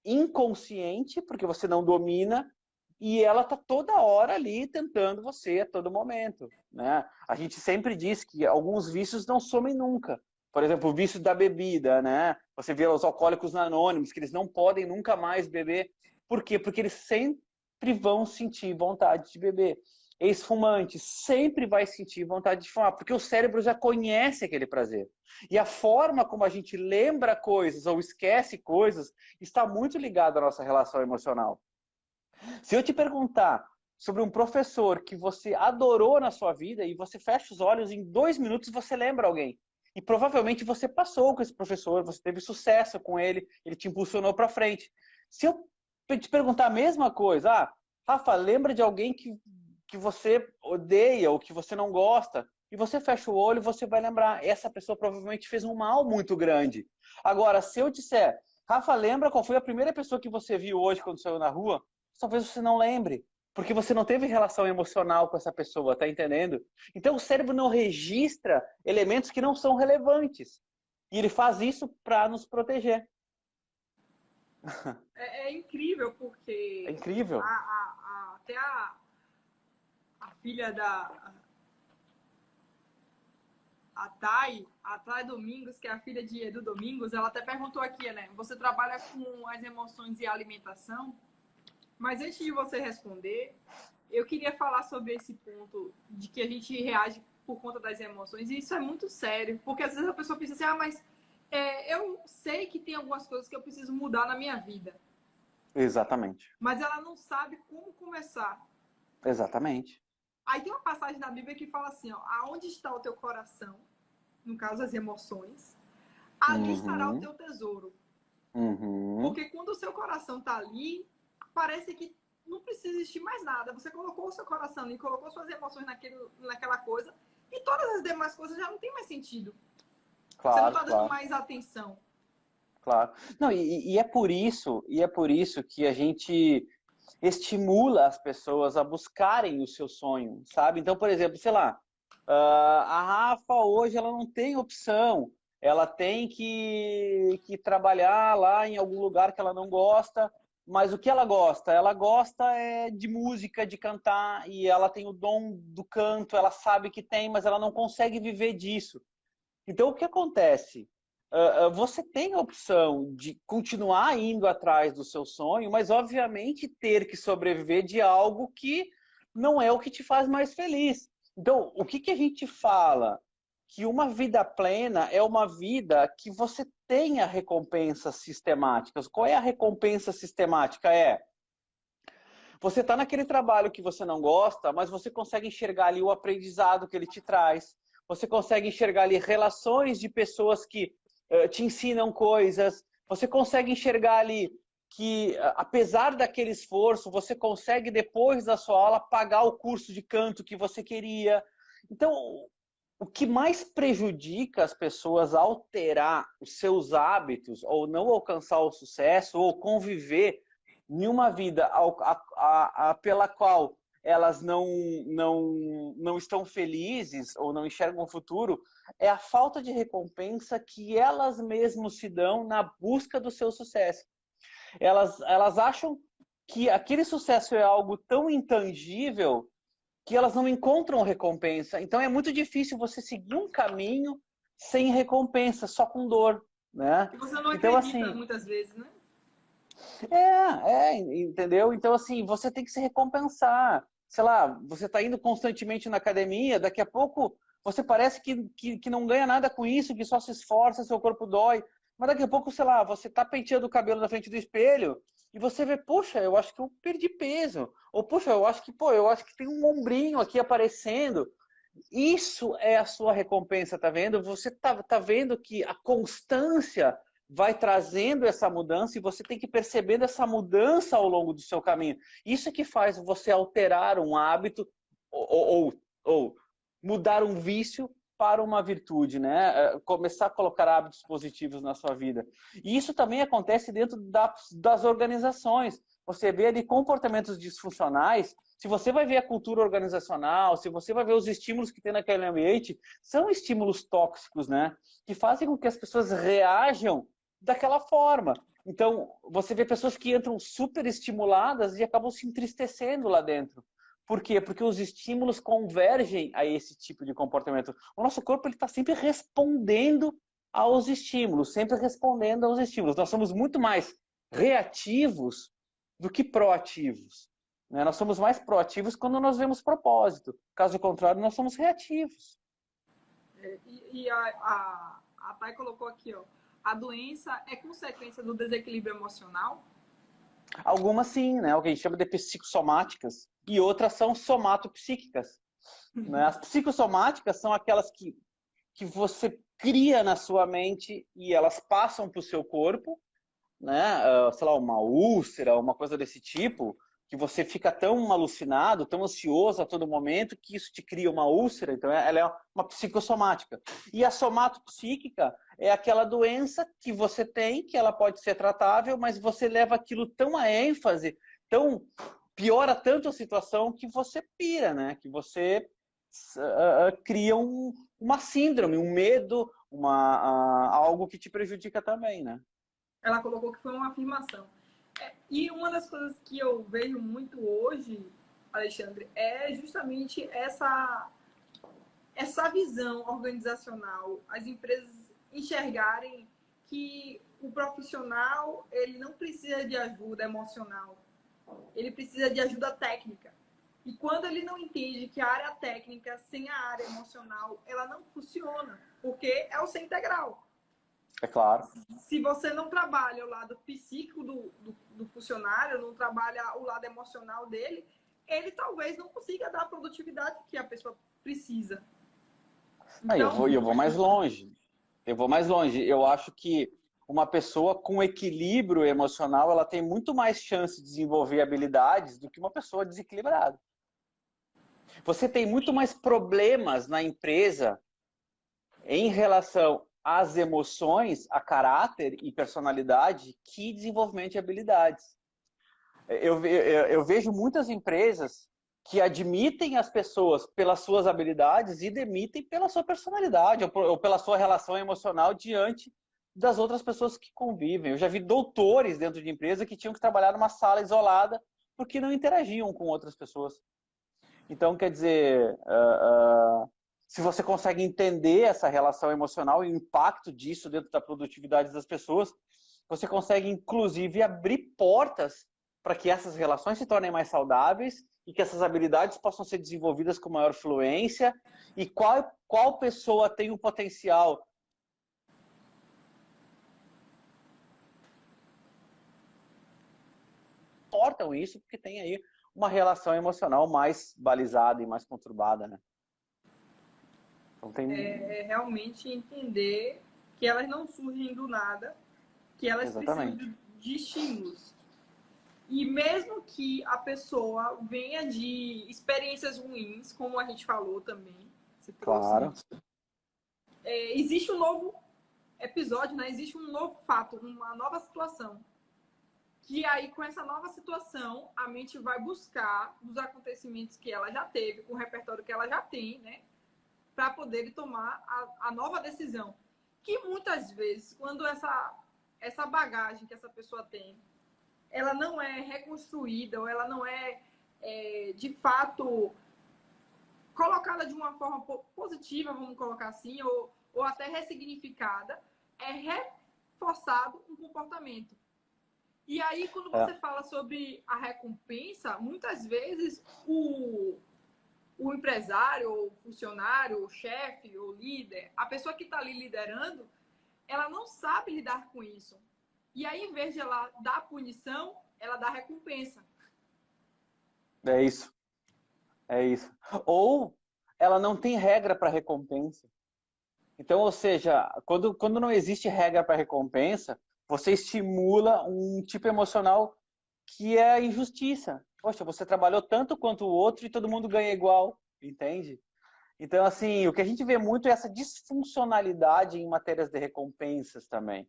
inconsciente, porque você não domina, e ela tá toda hora ali tentando você a todo momento, né? A gente sempre diz que alguns vícios não somem nunca. Por exemplo, o vício da bebida, né? Você vê os alcoólicos anônimos, que eles não podem nunca mais beber. Por quê? Porque eles sempre vão sentir vontade de beber. Ex-fumante sempre vai sentir vontade de fumar, porque o cérebro já conhece aquele prazer. E a forma como a gente lembra coisas ou esquece coisas está muito ligado à nossa relação emocional. Se eu te perguntar sobre um professor que você adorou na sua vida e você fecha os olhos, em 2 minutos você lembra alguém. E provavelmente você passou com esse professor, você teve sucesso com ele te impulsionou para frente. Se eu te perguntar a mesma coisa, Rafa, lembra de alguém que você odeia ou que você não gosta? E você fecha o olho, você vai lembrar. Essa pessoa provavelmente fez um mal muito grande. Agora, se eu disser, Rafa, lembra qual foi a primeira pessoa que você viu hoje quando saiu na rua? Talvez você não lembre, porque você não teve relação emocional com essa pessoa, tá entendendo? Então o cérebro não registra elementos que não são relevantes. E ele faz isso para nos proteger. É incrível, É porque incrível. até a filha a Thay Domingos, que é a filha de Edu Domingos, ela até perguntou aqui, né? Você trabalha com as emoções e a alimentação, mas antes de você responder, eu queria falar sobre esse ponto de que a gente reage por conta das emoções, e isso é muito sério, porque às vezes a pessoa pensa assim, mas eu sei que tem algumas coisas que eu preciso mudar na minha vida, Exatamente. mas ela não sabe como começar. Exatamente. Aí tem uma passagem na Bíblia que fala assim, ó, aonde está o teu coração, no caso as emoções, ali estará o Uhum. teu tesouro. Uhum. Porque quando o seu coração está ali, parece que não precisa existir mais nada. Você colocou o seu coração ali, colocou suas emoções naquela coisa, e todas as demais coisas já não tem mais sentido. Você não Claro, está dando claro. mais atenção. Claro. Não, e é por isso que a gente estimula as pessoas a buscarem o seu sonho, sabe? Então, por exemplo, sei lá, a Rafa hoje ela não tem opção, ela tem que trabalhar lá em algum lugar que ela não gosta, mas o que ela gosta? Ela gosta de música, de cantar, e ela tem o dom do canto, ela sabe que tem, mas ela não consegue viver disso. Então, o que acontece? Você tem a opção de continuar indo atrás do seu sonho, mas obviamente ter que sobreviver de algo que não é o que te faz mais feliz. Então, o que, que a gente fala? Que uma vida plena é uma vida que você tenha recompensas sistemáticas. Qual é a recompensa sistemática? Você está naquele trabalho que você não gosta, mas você consegue enxergar ali o aprendizado que ele te traz. Você consegue enxergar ali relações de pessoas que te ensinam coisas. Você consegue enxergar ali que, apesar daquele esforço, você consegue, depois da sua aula, pagar o curso de canto que você queria. Então, o que mais prejudica as pessoas a alterar os seus hábitos, ou não alcançar o sucesso, ou conviver em uma vida pela qual elas não estão felizes ou não enxergam o futuro, é a falta de recompensa que elas mesmas se dão na busca do seu sucesso. Elas acham que aquele sucesso é algo tão intangível que elas não encontram recompensa. Então é muito difícil você seguir um caminho sem recompensa, só com dor, né? Que você não Então acredita assim, muitas vezes, né? entendeu? Então, assim, você tem que se recompensar. Sei lá, você está indo constantemente na academia, daqui a pouco você parece que não ganha nada com isso, que só se esforça, seu corpo dói. Mas daqui a pouco, sei lá, você está penteando o cabelo na frente do espelho e você vê, puxa, eu acho que eu perdi peso. Ou, puxa, eu acho que, pô, eu acho que tem um ombrinho aqui aparecendo. Isso é a sua recompensa, tá vendo? Você tá vendo que a constância vai trazendo essa mudança e você tem que ir percebendo essa mudança ao longo do seu caminho. Isso é que faz você alterar um hábito ou mudar um vício para uma virtude, né? Começar a colocar hábitos positivos na sua vida. E isso também acontece dentro das organizações. Você vê ali comportamentos disfuncionais. Se você vai ver a cultura organizacional, se você vai ver os estímulos que tem naquele ambiente, são estímulos tóxicos, né? Que fazem com que as pessoas reajam daquela forma. Então, você vê pessoas que entram super estimuladas e acabam se entristecendo lá dentro. Por quê? Porque os estímulos convergem a esse tipo de comportamento. O nosso corpo está sempre respondendo aos estímulos, sempre respondendo aos estímulos. Nós somos muito mais reativos do que proativos. Né? Nós somos mais proativos quando nós vemos propósito. Caso contrário, nós somos reativos. E a Thay colocou aqui, ó, a doença é consequência do desequilíbrio emocional? Algumas sim, né? O que a gente chama de psicossomáticas, e outras são somatopsíquicas. Né? As psicossomáticas são aquelas que você cria na sua mente e elas passam para o seu corpo, né? Sei lá, uma úlcera, uma coisa desse tipo, que você fica tão alucinado, tão ansioso a todo momento, que isso te cria uma úlcera, então ela é uma psicossomática. E a somatopsíquica é aquela doença que você tem, que ela pode ser tratável, mas você leva aquilo tão à ênfase, tão piora tanto a situação que você pira, né? Que você cria uma síndrome, um medo, algo que te prejudica também, né? Ela colocou que foi uma afirmação. E uma das coisas que eu vejo muito hoje, Alexandre, é justamente essa visão organizacional, as empresas enxergarem que o profissional ele não precisa de ajuda emocional, ele precisa de ajuda técnica. E quando ele não entende que a área técnica sem a área emocional ela não funciona, porque é o ser integral. É claro. Se você não trabalha o lado psíquico do funcionário, não trabalha o lado emocional dele, ele talvez não consiga dar a produtividade que a pessoa precisa. Aí Então, eu vou mais longe. Eu vou mais longe. Eu acho que uma pessoa com equilíbrio emocional, ela tem muito mais chance de desenvolver habilidades do que uma pessoa desequilibrada. Você tem muito mais problemas na empresa em relação às emoções, a caráter e personalidade que desenvolvimento de habilidades. Eu vejo muitas empresas que admitem as pessoas pelas suas habilidades e demitem pela sua personalidade ou pela sua relação emocional diante das outras pessoas que convivem. Eu já vi doutores dentro de empresa que tinham que trabalhar numa sala isolada porque não interagiam com outras pessoas. Então, quer dizer, se você consegue entender essa relação emocional e o impacto disso dentro da produtividade das pessoas, você consegue, inclusive, abrir portas para que essas relações se tornem mais saudáveis e que essas habilidades possam ser desenvolvidas com maior fluência. E qual pessoa tem o potencial portam isso porque tem aí uma relação emocional mais balizada e mais conturbada, né? Então tem... realmente entender que elas não surgem do nada, que elas precisam Exatamente. de estímulos. E mesmo que a pessoa venha de experiências ruins, como a gente falou também, você trouxe Claro. isso, existe um novo episódio, né? Existe um novo fato, uma nova situação. Que aí, com essa nova situação, a mente vai buscar dos acontecimentos que ela já teve, com o repertório que ela já tem, né? Para poder tomar a nova decisão. Que muitas vezes, quando essa bagagem que essa pessoa tem, ela não é reconstruída, ou ela não de fato colocada de uma forma positiva, vamos colocar assim, ou até ressignificada, é reforçado um comportamento. E aí, quando você fala sobre a recompensa, muitas vezes o empresário, ou funcionário, ou chefe, ou líder, a pessoa que está ali liderando, ela não sabe lidar com isso. E aí, em vez de ela dar punição, ela dá recompensa. É isso. É isso. Ou ela não tem regra para recompensa. Então, ou seja, quando não existe regra para recompensa, você estimula um tipo emocional que é a injustiça. Poxa, você trabalhou tanto quanto o outro e todo mundo ganha igual, entende? Então, assim, o que a gente vê muito é essa disfuncionalidade em matérias de recompensas também.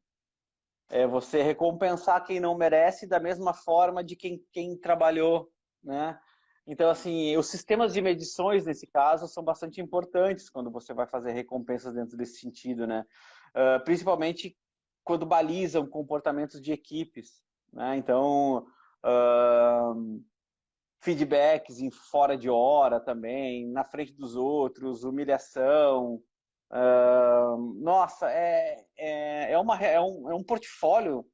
É você recompensar quem não merece da mesma forma de quem trabalhou, né? Então, assim, os sistemas de medições, nesse caso, são bastante importantes quando você vai fazer recompensas dentro desse sentido, né? Principalmente quando balizam comportamentos de equipes, né? Então, feedbacks em fora de hora também, na frente dos outros, humilhação. Nossa, é um portfólio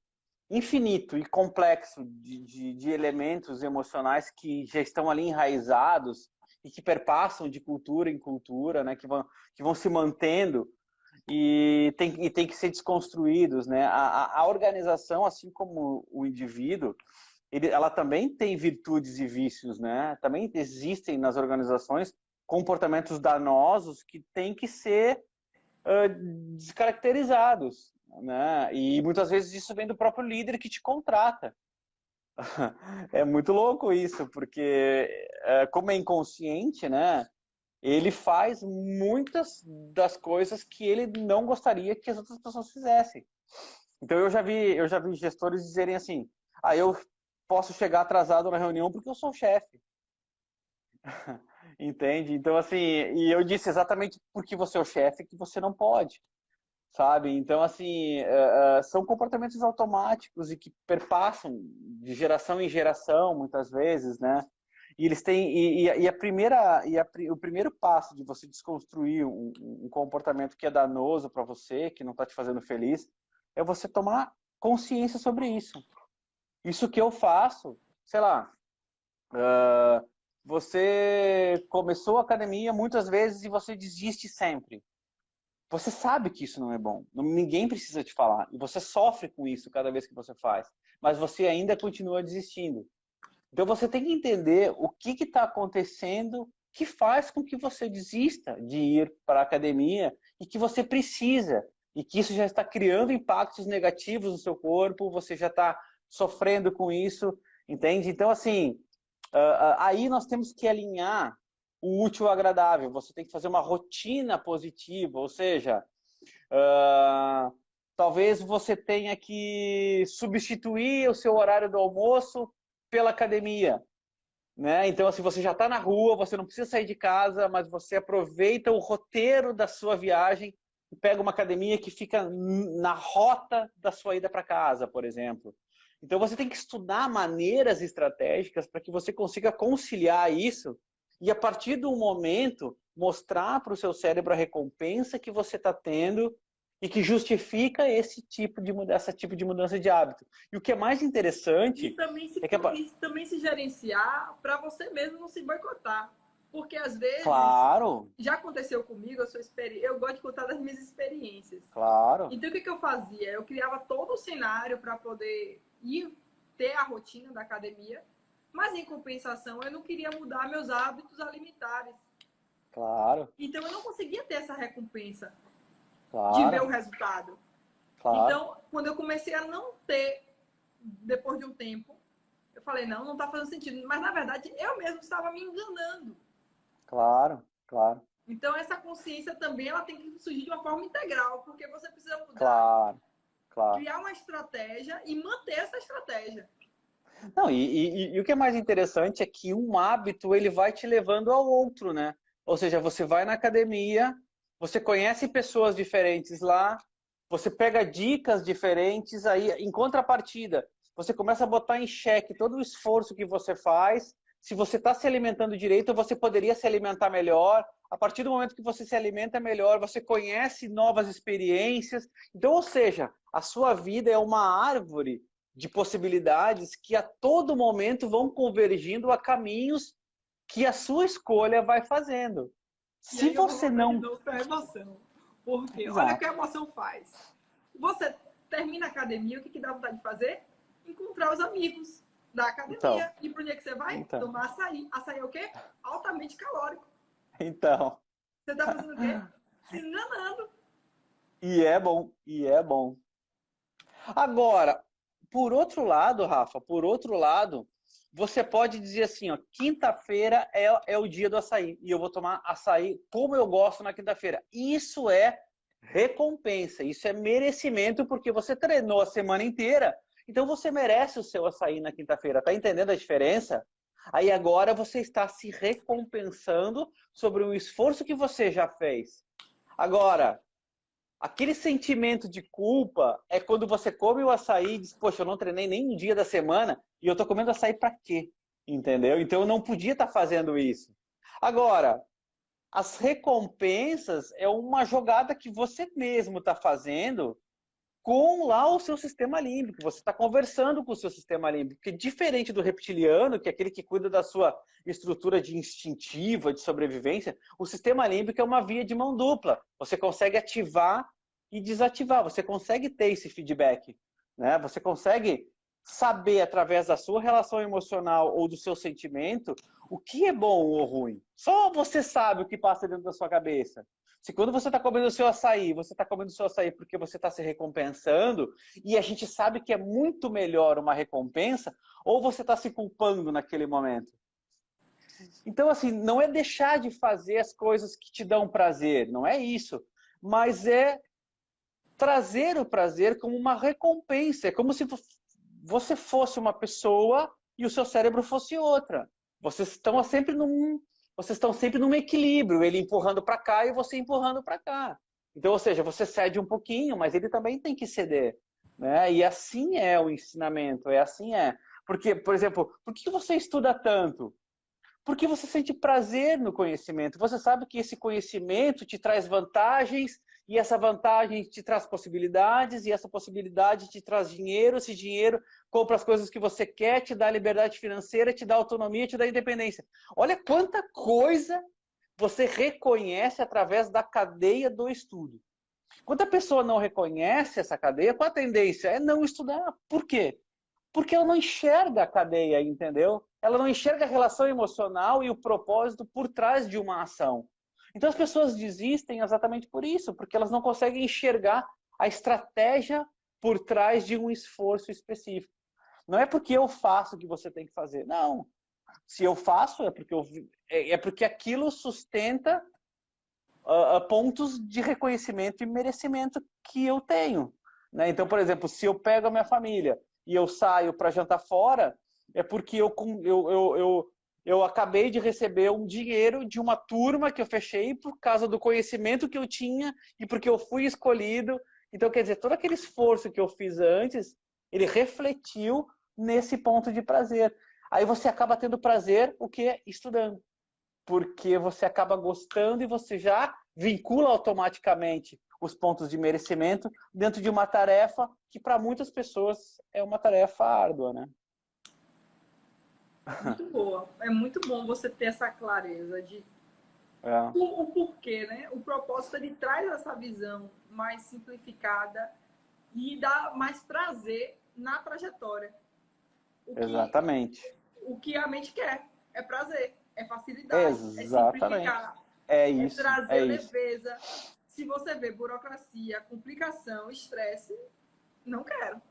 infinito e complexo de elementos emocionais que já estão ali enraizados e que perpassam de cultura em cultura, né, que vão se mantendo e tem que ser desconstruídos. Né? A organização, assim como o indivíduo, ela também tem virtudes e vícios. Né? Também existem nas organizações comportamentos danosos que têm que ser descaracterizados, né? E muitas vezes isso vem do próprio líder que te contrata. É muito louco isso, porque como é inconsciente, né? Ele faz muitas das coisas que ele não gostaria que as outras pessoas fizessem. Então eu já vi gestores dizerem assim: "Ah, eu posso chegar atrasado na reunião porque eu sou o chefe". Entende? Então assim, e eu disse exatamente porque você é o chefe que você não pode. sabe? Então, assim, são comportamentos automáticos e que perpassam de geração em geração, muitas vezes, né? E eles têm o primeiro passo de você desconstruir um comportamento que é danoso para você, que não está te fazendo feliz, é você tomar consciência sobre isso. Isso que eu faço, sei lá, você começou a academia muitas vezes e você desiste sempre. Você sabe que isso não é bom. Ninguém precisa te falar. E você sofre com isso cada vez que você faz. Mas você ainda continua desistindo. Então você tem que entender o que está acontecendo que faz com que você desista de ir para a academia e que você precisa. E que isso já está criando impactos negativos no seu corpo, você já está sofrendo com isso, entende? Então, assim, aí nós temos que alinhar o útil ao agradável. Você tem que fazer uma rotina positiva, ou seja, talvez você tenha que substituir o seu horário do almoço pela academia, né? Então, assim, você já está na rua, você não precisa sair de casa, mas você aproveita o roteiro da sua viagem e pega uma academia que fica na rota da sua ida para casa, por exemplo. Então, você tem que estudar maneiras estratégicas para que você consiga conciliar isso e, a partir do momento, mostrar para o seu cérebro a recompensa que você está tendo e que justifica esse tipo de mudança de hábito. E o que é mais interessante é que... E também se gerenciar para você mesmo não se boicotar. Porque, às vezes, Claro, já aconteceu comigo, eu gosto de contar das minhas experiências. claro, Então, o que eu fazia? Eu criava todo o cenário para poder ter a rotina da academia, mas, em compensação, eu não queria mudar meus hábitos alimentares. claro, Então, eu não conseguia ter essa recompensa de ver o claro, resultado. claro, Então, quando eu comecei a não ter, depois de um tempo, eu falei, não está fazendo sentido. Mas, na verdade, eu mesmo estava me enganando. claro, claro, Então, essa consciência também ela tem que surgir de uma forma integral, porque você precisa mudar, claro, claro. criar uma estratégia e manter essa estratégia. Não, e o que é mais interessante é que um hábito ele vai te levando ao outro, né? Ou seja, você vai na academia, você conhece pessoas diferentes lá, você pega dicas diferentes, aí em contrapartida, você começa a botar em xeque todo o esforço que você faz. Se você está se alimentando direito, você poderia se alimentar melhor. A partir do momento que você se alimenta melhor, você conhece novas experiências. Então, ou seja, a sua vida é uma árvore de possibilidades que a todo momento vão convergindo a caminhos que a sua escolha vai fazendo. E Se aí eu vou você voltar de não... novo para a emoção. Porque olha o que Exato. a emoção faz. Você termina a academia, o que dá vontade de fazer? Encontrar os amigos da Então, academia. E para onde é que você vai? então, Tomar açaí. Açaí é o quê? Altamente calórico. então. Você está fazendo o quê? Se enganando. E é bom, e é bom. Agora, por outro lado, Rafa, por outro lado, você pode dizer assim, ó, quinta-feira é o dia do açaí, e eu vou tomar açaí como eu gosto na quinta-feira. Isso é recompensa, isso é merecimento, porque você treinou a semana inteira, então você merece o seu açaí na quinta-feira. Tá entendendo a diferença? Aí agora você está se recompensando sobre o esforço que você já fez. Agora, aquele sentimento de culpa é quando você come o açaí e diz, poxa, eu não treinei nem um dia da semana e eu tô comendo açaí para quê? Entendeu? Então eu não podia estar fazendo isso. Agora, as recompensas é uma jogada que você mesmo está fazendo com lá o seu sistema límbico. Você está conversando com o seu sistema límbico, que diferente do reptiliano, que é aquele que cuida da sua estrutura de instintiva, de sobrevivência, o sistema límbico é uma via de mão dupla. Você consegue ativar e desativar, você consegue ter esse feedback, né? Você consegue saber através da sua relação emocional ou do seu sentimento o que é bom ou ruim. Só você sabe o que passa dentro da sua cabeça. Se quando você está comendo o seu açaí, você está comendo o seu açaí porque você está se recompensando, e a gente sabe que é muito melhor uma recompensa, ou você está se culpando naquele momento. Então, assim, não é deixar de fazer as coisas que te dão prazer, não é isso. Mas é trazer o prazer como uma recompensa. É como se você fosse uma pessoa e o seu cérebro fosse outra. Vocês estão sempre num equilíbrio, ele empurrando para cá e você empurrando para cá. Então, ou seja, você cede um pouquinho, mas ele também tem que ceder, né? E assim é o ensinamento, é assim é. Porque, por exemplo, por que você estuda tanto? Porque você sente prazer no conhecimento. Você sabe que esse conhecimento te traz vantagens, e essa vantagem te traz possibilidades, e essa possibilidade te traz dinheiro. Esse dinheiro compra as coisas que você quer, te dá liberdade financeira, te dá autonomia, te dá independência. Olha quanta coisa você reconhece através da cadeia do estudo. Quando a pessoa não reconhece essa cadeia, qual a tendência? É não estudar. Por quê? Porque ela não enxerga a cadeia, entendeu? Ela não enxerga a relação emocional e o propósito por trás de uma ação. Então as pessoas desistem exatamente por isso, porque elas não conseguem enxergar a estratégia por trás de um esforço específico. Não é porque eu faço que você tem que fazer. Não. Se eu faço, é porque aquilo sustenta pontos de reconhecimento e merecimento que eu tenho. Né? Então, por exemplo, se eu pego a minha família e eu saio para jantar fora, é porque eu acabei de receber um dinheiro de uma turma que eu fechei por causa do conhecimento que eu tinha e porque eu fui escolhido. Então, quer dizer, todo aquele esforço que eu fiz antes, ele refletiu nesse ponto de prazer. Aí você acaba tendo prazer, o que? Estudando. Porque você acaba gostando e você já vincula automaticamente os pontos de merecimento dentro de uma tarefa que para muitas pessoas é uma tarefa árdua, né? Muito boa. É muito bom você ter essa clareza de o porquê, né? O propósito, ele traz essa visão mais simplificada e dá mais prazer na trajetória. O que, Exatamente. o que a mente quer é prazer, é facilidade, é Exatamente. simplificar, É é isso, é trazer isso. leveza. Se você vê burocracia, complicação, estresse, não quero.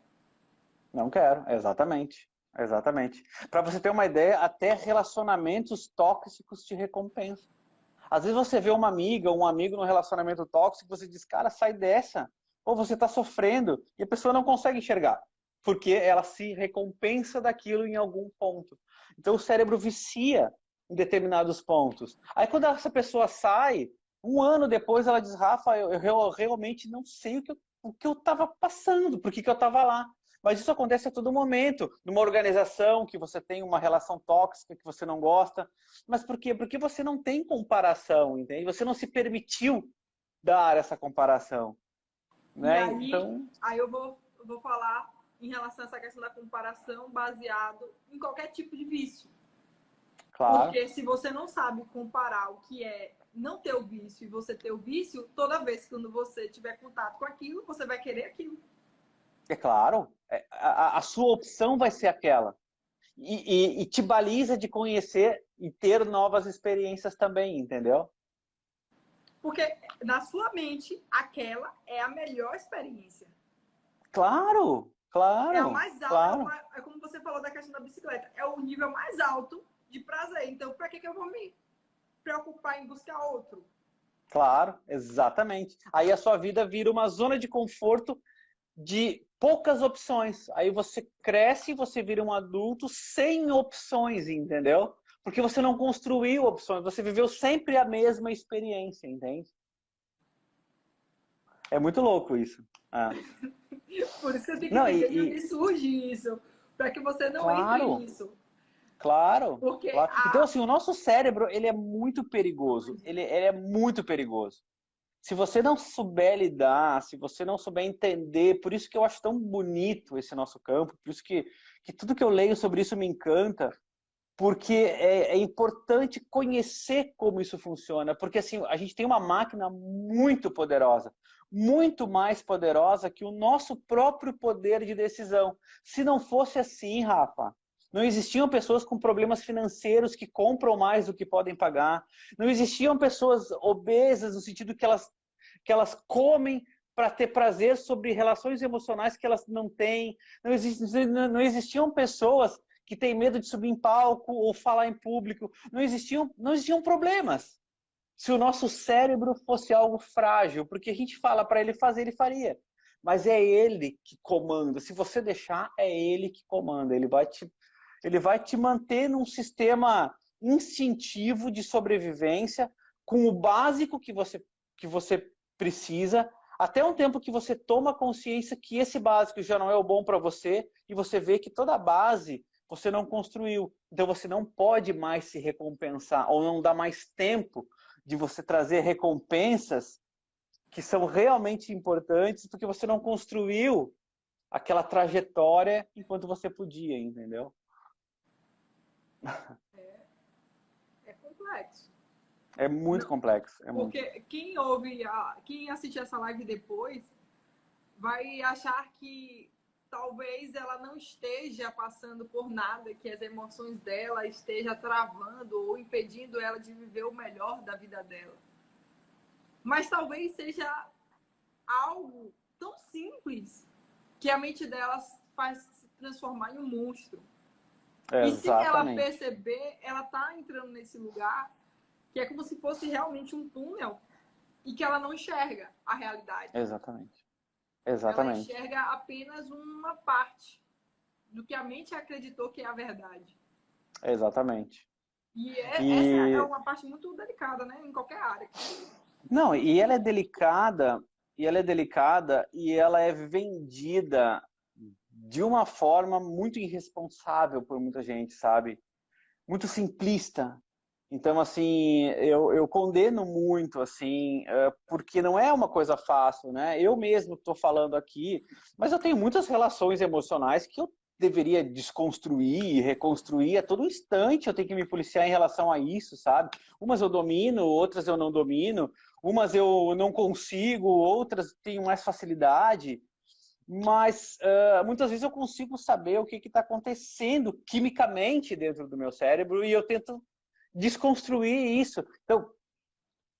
Não quero, exatamente. Exatamente. Para você ter uma ideia, até relacionamentos tóxicos te recompensam. Às vezes você vê uma amiga ou um amigo num relacionamento tóxico, você diz, cara, sai dessa. Ou você está sofrendo e a pessoa não consegue enxergar, porque ela se recompensa daquilo em algum ponto. Então o cérebro vicia em determinados pontos. Aí quando essa pessoa sai, um ano depois ela diz, Rafa, eu realmente não sei o que eu estava passando, por que eu estava lá. Mas isso acontece a todo momento, numa organização que você tem uma relação tóxica, que você não gosta. Mas por quê? Porque você não tem comparação, entende? Você não se permitiu dar essa comparação. E Né? aí, Então, aí eu vou falar em relação a essa questão da comparação baseado em qualquer tipo de vício. claro, Porque se você não sabe comparar o que é não ter o vício e você ter o vício, toda vez que quando você tiver contato com aquilo, você vai querer aquilo. é claro, a sua opção vai ser aquela. E te baliza de conhecer e ter novas experiências também, entendeu? Porque na sua mente, aquela é a melhor experiência. Claro, É a claro, mais alta, claro, é como você falou da questão da bicicleta, é o nível mais alto de prazer. Então, para que eu vou me preocupar em buscar outro? claro, exatamente. Aí a sua vida vira uma zona de conforto de poucas opções. Aí você cresce e você vira um adulto sem opções, entendeu? Porque você não construiu opções, você viveu sempre a mesma experiência, entende? É muito louco isso. Ah. Por isso você tem que Não, entender de onde surge isso, para que você não entre claro, nisso. claro, Porque claro. Então, assim, o nosso cérebro, ele é muito perigoso. Ele é muito perigoso. Se você não souber lidar, se você não souber entender, por isso que eu acho tão bonito esse nosso campo, por isso que tudo que eu leio sobre isso me encanta, porque é importante conhecer como isso funciona, porque assim, a gente tem uma máquina muito poderosa, muito mais poderosa que o nosso próprio poder de decisão. Se não fosse assim, Rafa, não existiam pessoas com problemas financeiros que compram mais do que podem pagar, não existiam pessoas obesas no sentido que elas comem para ter prazer sobre relações emocionais que elas não têm, não existiam pessoas que tem medo de subir em palco ou falar em público. Não existiam problemas. Se o nosso cérebro fosse algo frágil, porque a gente fala para ele fazer, ele faria. Mas é ele que comanda. Se você deixar, é ele que comanda. Ele vai te manter num sistema instintivo de sobrevivência com o básico que você precisa, até um tempo que você toma consciência que esse básico já não é o bom para você e você vê que toda a base você não construiu. Então você não pode mais se recompensar ou não dá mais tempo de você trazer recompensas que são realmente importantes porque você não construiu aquela trajetória enquanto você podia, entendeu? É complexo. É muito Não, complexo. É muito. porque quem assistir essa live depois vai achar que talvez ela não esteja passando por nada, que as emoções dela esteja travando ou impedindo ela de viver o melhor da vida dela. Mas talvez seja algo tão simples que a mente dela faz se transformar em um monstro. E sem ela Exatamente. perceber, ela tá entrando nesse lugar que é como se fosse realmente um túnel e que ela não enxerga a realidade. Exatamente. Ela Exatamente. enxerga apenas uma parte do que a mente acreditou que é a verdade. Exatamente. Essa é E uma parte muito delicada, né? Em qualquer área. não, e ela é delicada, e ela é vendida de uma forma muito irresponsável por muita gente, sabe? Muito simplista. Então, assim, eu condeno muito, assim, porque não é uma coisa fácil, né? Eu mesmo estou falando aqui, mas eu tenho muitas relações emocionais que eu deveria desconstruir e reconstruir a todo instante. Eu tenho que me policiar em relação a isso, sabe? Umas eu domino, outras eu não domino. Umas eu não consigo, outras tenho mais facilidade. Mas muitas vezes eu consigo saber o que está acontecendo quimicamente dentro do meu cérebro e eu tento desconstruir isso. Então,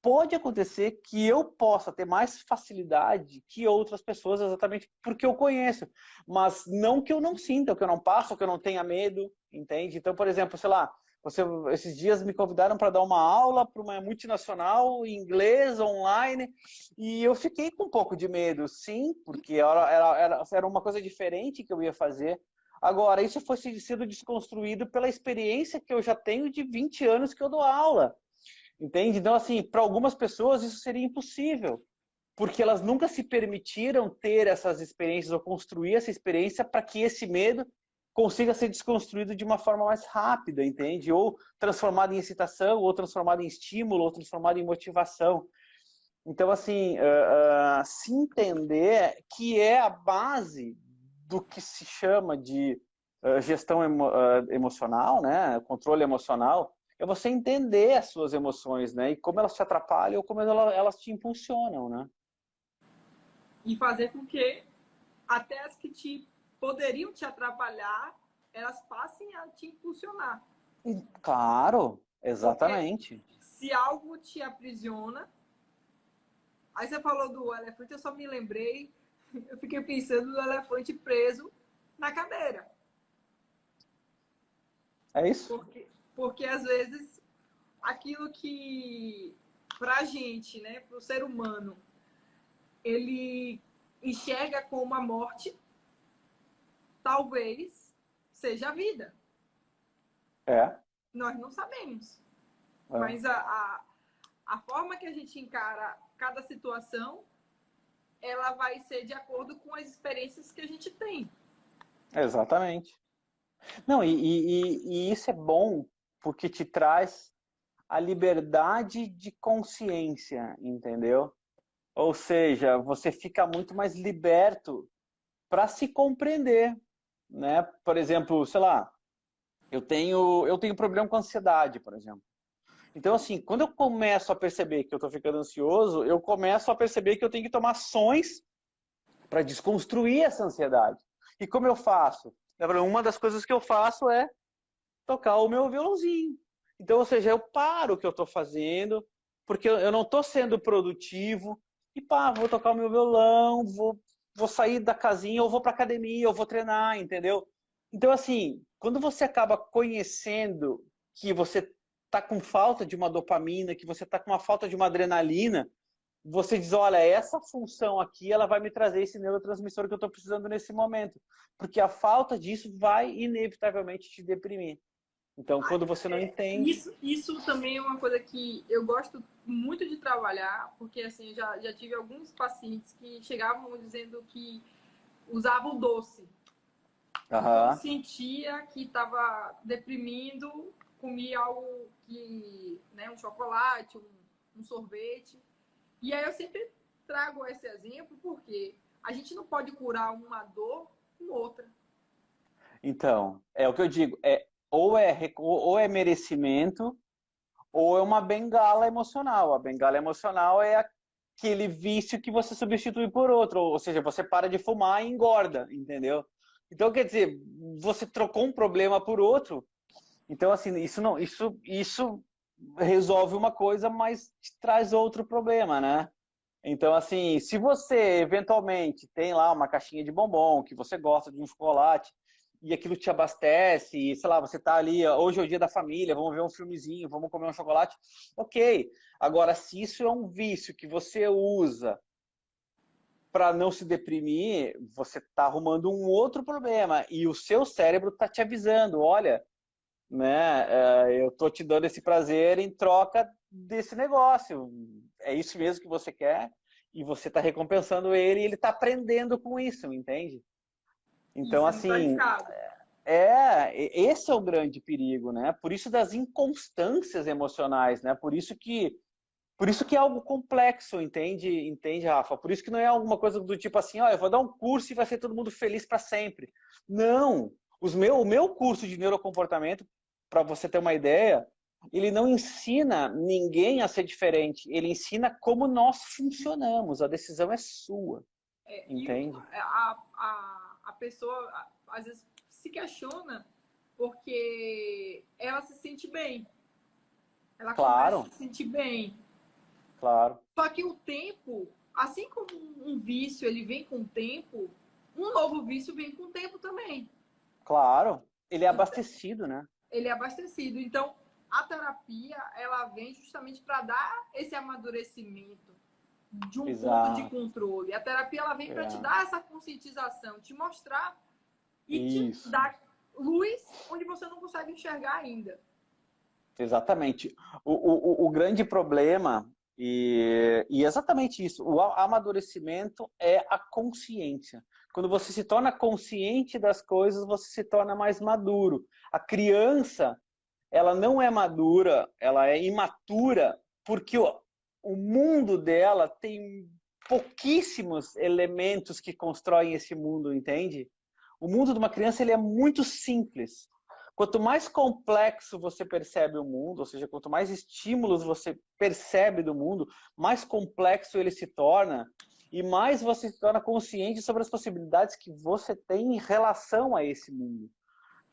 pode acontecer que eu possa ter mais facilidade que outras pessoas, exatamente porque eu conheço, mas não que eu não sinta, que eu não passo, que eu não tenha medo, entende? Então, por exemplo, sei lá, esses dias me convidaram para dar uma aula para uma multinacional em inglês, online, e eu fiquei com um pouco de medo, sim, porque era uma coisa diferente que eu ia fazer. Agora, isso foi sendo desconstruído pela experiência que eu já tenho de 20 anos que eu dou aula. Entende? Então, assim, para algumas pessoas isso seria impossível, porque elas nunca se permitiram ter essas experiências ou construir essa experiência para que esse medo consiga ser desconstruído de uma forma mais rápida, entende? Ou transformado em excitação, ou transformado em estímulo, ou transformado em motivação. Então, assim, se entender que é a base do que se chama de gestão emocional, né? Controle emocional, é você entender as suas emoções, né? E como elas te atrapalham ou como elas te impulsionam, né? E fazer com que até as que poderiam te atrapalhar, elas passem a te impulsionar. Claro, Porque exatamente. se algo te aprisiona, aí você falou do elefante, eu só me lembrei, eu fiquei pensando no elefante preso na cadeira. É isso? Porque às vezes aquilo que pra gente, né, pro ser humano, ele enxerga como a morte, talvez seja a vida. É. Nós não sabemos. É. Mas a forma que a gente encara cada situação, ela vai ser de acordo com as experiências que a gente tem. Exatamente. Não, e isso é bom porque te traz a liberdade de consciência, entendeu? Ou seja, você fica muito mais liberto para se compreender, né? Por exemplo, sei lá, eu tenho problema com ansiedade, por exemplo. Então, assim, quando eu começo a perceber que eu estou ficando ansioso, eu começo a perceber que eu tenho que tomar ações para desconstruir essa ansiedade. E como eu faço? Uma das coisas que eu faço é tocar o meu violãozinho. Então, ou seja, eu paro o que eu estou fazendo, porque eu não estou sendo produtivo, e pá, vou tocar o meu violão, vou sair da casinha, ou vou para academia, ou vou treinar, entendeu? Então, assim, quando você acaba conhecendo que você está com falta de uma dopamina, que você está com uma falta de uma adrenalina, você diz, olha, essa função aqui, ela vai me trazer esse neurotransmissor que eu estou precisando nesse momento. Porque a falta disso vai inevitavelmente te deprimir. Então, quando você não entende... Isso também é uma coisa que eu gosto muito de trabalhar, porque assim, já tive alguns pacientes que chegavam dizendo que usavam o doce. Quando Aham. sentia que estava deprimindo, comia algo que, né, um chocolate, um sorvete. E aí eu sempre trago esse exemplo porque a gente não pode curar uma dor com outra. Então, é o que eu digo, ou é merecimento, ou é uma bengala emocional. A bengala emocional é aquele vício que você substitui por outro, ou seja, você para de fumar e engorda, entendeu? Então, quer dizer, você trocou um problema por outro. Então, assim, isso resolve uma coisa, mas te traz outro problema, né? Então, assim, se você eventualmente tem lá uma caixinha de bombom, que você gosta de um chocolate, e aquilo te abastece, e, sei lá, você tá ali, hoje é o dia da família, vamos ver um filmezinho, vamos comer um chocolate, ok. Agora, se isso é um vício que você usa para não se deprimir, você tá arrumando um outro problema, e o seu cérebro tá te avisando, olha, né, eu tô te dando esse prazer em troca desse negócio. É isso mesmo que você quer e você está recompensando ele e ele está aprendendo com isso, entende? E Então, sendo assim, praticado. esse é o grande perigo, né? Por isso das inconstâncias emocionais, né? Por isso que é algo complexo, entende, Rafa? Por isso que não é alguma coisa do tipo assim, ó, eu vou dar um curso e vai ser todo mundo feliz para sempre. Não! O meu curso de neurocomportamento, para você ter uma ideia, ele não ensina ninguém a ser diferente. Ele ensina como nós funcionamos. A decisão é sua, E entende? a pessoa, às vezes, se questiona porque ela se sente bem. Ela começa a Claro, se sentir bem. claro, Só que o tempo, assim como um vício ele vem com o tempo, um novo vício vem com o tempo também. claro. Ele é Então, abastecido, né? ele é abastecido. Então, a terapia, ela vem justamente para dar esse amadurecimento de um ponto de Exato. controle. A terapia, ela vem para te É. dar essa conscientização, te mostrar e te Isso. dar luz onde você não consegue enxergar ainda. Exatamente. O grande problema, e exatamente isso, o amadurecimento é a consciência. Quando você se torna consciente das coisas, você se torna mais maduro. A criança, ela não é madura, ela é imatura, porque o mundo dela tem pouquíssimos elementos que constroem esse mundo, entende? O mundo de uma criança ele é muito simples. Quanto mais complexo você percebe o mundo, ou seja, quanto mais estímulos você percebe do mundo, mais complexo ele se torna e mais você se torna consciente sobre as possibilidades que você tem em relação a esse mundo.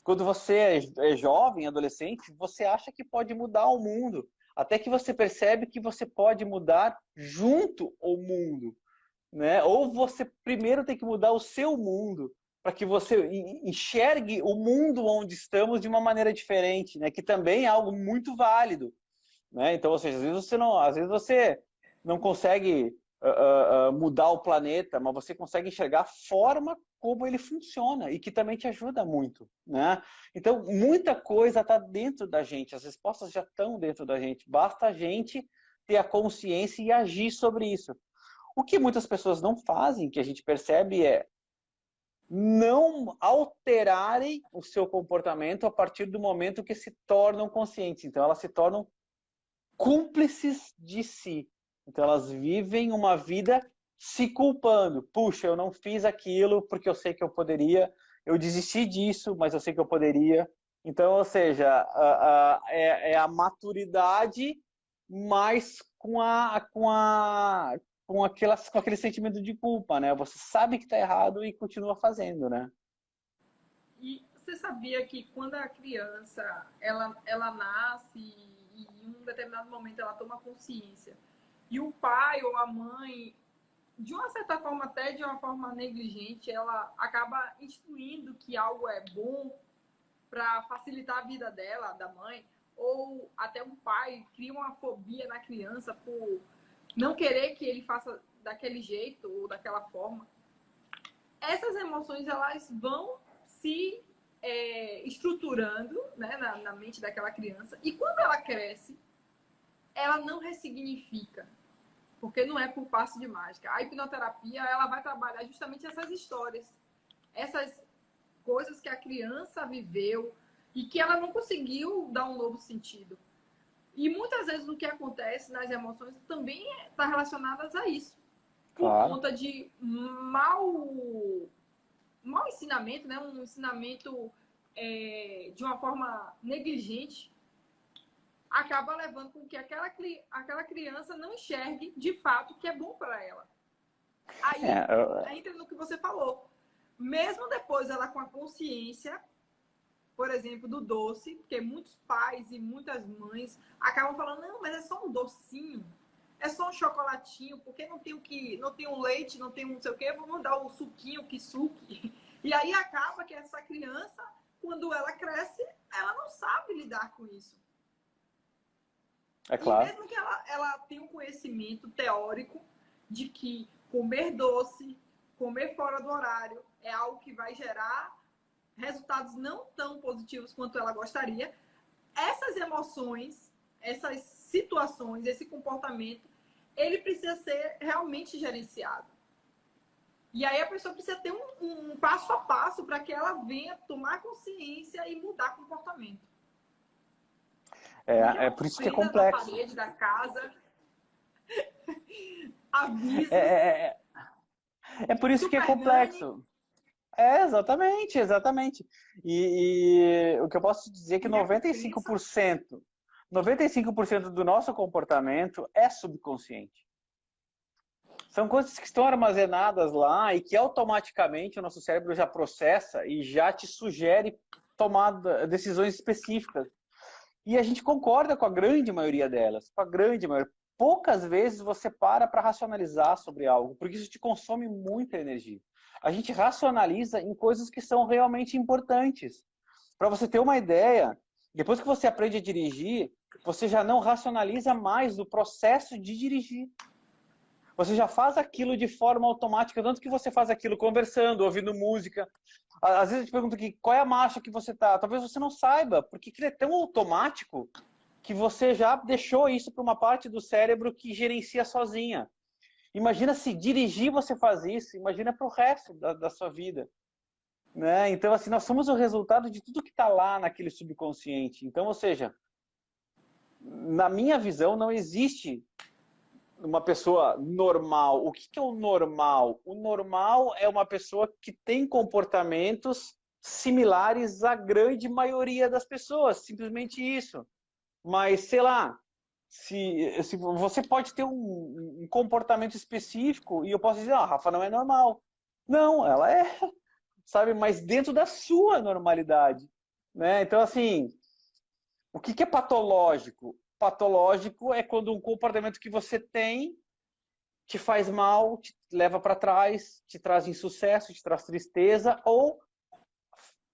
Quando você é jovem, adolescente, você acha que pode mudar o mundo, até que você percebe que você pode mudar junto ao mundo, né? Ou você primeiro tem que mudar o seu mundo para que você enxergue o mundo onde estamos de uma maneira diferente, né? Que também é algo muito válido, né? Então, ou seja, às vezes você não consegue mudar o planeta, mas você consegue enxergar a forma como ele funciona e que também te ajuda muito, né? Então, muita coisa está dentro da gente, as respostas já estão dentro da gente, basta a gente ter a consciência e agir sobre isso. O que muitas pessoas não fazem, que a gente percebe, é não alterarem o seu comportamento a partir do momento que se tornam conscientes. Então, elas se tornam cúmplices de si. Então, elas vivem uma vida se culpando. Puxa, eu não fiz aquilo porque eu sei que eu poderia, eu desisti disso, mas eu sei que eu poderia. Então, ou seja, é a maturidade, mas com aquele sentimento de culpa, né? Você sabe que está errado e continua fazendo, né? E você sabia que quando a criança ela nasce e em um determinado momento ela toma consciência e o pai ou a mãe, de uma certa forma, até de uma forma negligente, ela acaba instruindo que algo é bom para facilitar a vida dela, da mãe, ou até um pai cria uma fobia na criança por não querer que ele faça daquele jeito ou daquela forma. Essas emoções elas vão se estruturando, né, na mente daquela criança, e quando ela cresce, ela não ressignifica, porque não é por passe de mágica. A hipnoterapia, ela vai trabalhar justamente essas histórias, essas coisas que a criança viveu e que ela não conseguiu dar um novo sentido. E muitas vezes o que acontece nas emoções também está relacionado a isso. Por conta de mau ensinamento, né? Um ensinamento de uma forma negligente, acaba levando com que aquela criança não enxergue de fato o que é bom para ela. Aí entra no que você falou. Mesmo depois ela com a consciência, por exemplo, do doce, porque muitos pais e muitas mães acabam falando, não, mas é só um docinho, é só um chocolatinho, porque não tem um leite, não tem um não sei o quê, vamos dar o suquinho que suque. E aí acaba que essa criança, quando ela cresce, ela não sabe lidar com isso. É claro. E mesmo que ela tenha um conhecimento teórico de que comer doce, comer fora do horário, é algo que vai gerar resultados não tão positivos quanto ela gostaria, essas emoções, essas situações, esse comportamento, ele precisa ser realmente gerenciado. E aí a pessoa precisa ter um passo a passo para que ela venha tomar consciência e mudar comportamento. É por isso que é complexo. Na parede da casa, avisos. É por isso que é complexo. Exatamente, exatamente. E o que eu posso dizer é que 95% do nosso comportamento é subconsciente. São coisas que estão armazenadas lá e que automaticamente o nosso cérebro já processa e já te sugere tomar decisões específicas. E a gente concorda com a grande maioria delas, com a grande maioria. Poucas vezes você para racionalizar sobre algo, porque isso te consome muita energia. A gente racionaliza em coisas que são realmente importantes. Para você ter uma ideia, depois que você aprende a dirigir, você já não racionaliza mais o processo de dirigir. Você já faz aquilo de forma automática, tanto que você faz aquilo conversando, ouvindo música. Às vezes eu te pergunto aqui, qual é a marcha que você tá? Talvez você não saiba, porque aquilo é tão automático que você já deixou isso para uma parte do cérebro que gerencia sozinha. Imagina se dirigir você faz isso, imagina para o resto da sua vida. Né? Então, assim, nós somos o resultado de tudo que está lá naquele subconsciente. Então, ou seja, na minha visão, não existe uma pessoa normal. O que é o normal? O normal é uma pessoa que tem comportamentos similares à grande maioria das pessoas. Simplesmente isso. Mas, sei lá, se você pode ter um comportamento específico e eu posso dizer, ah, a Rafa não é normal. Não, ela é, sabe? Mas dentro da sua normalidade. Né? Então, assim, o que é patológico? Patológico é quando um comportamento que você tem te faz mal, te leva para trás, te traz insucesso, te traz tristeza, ou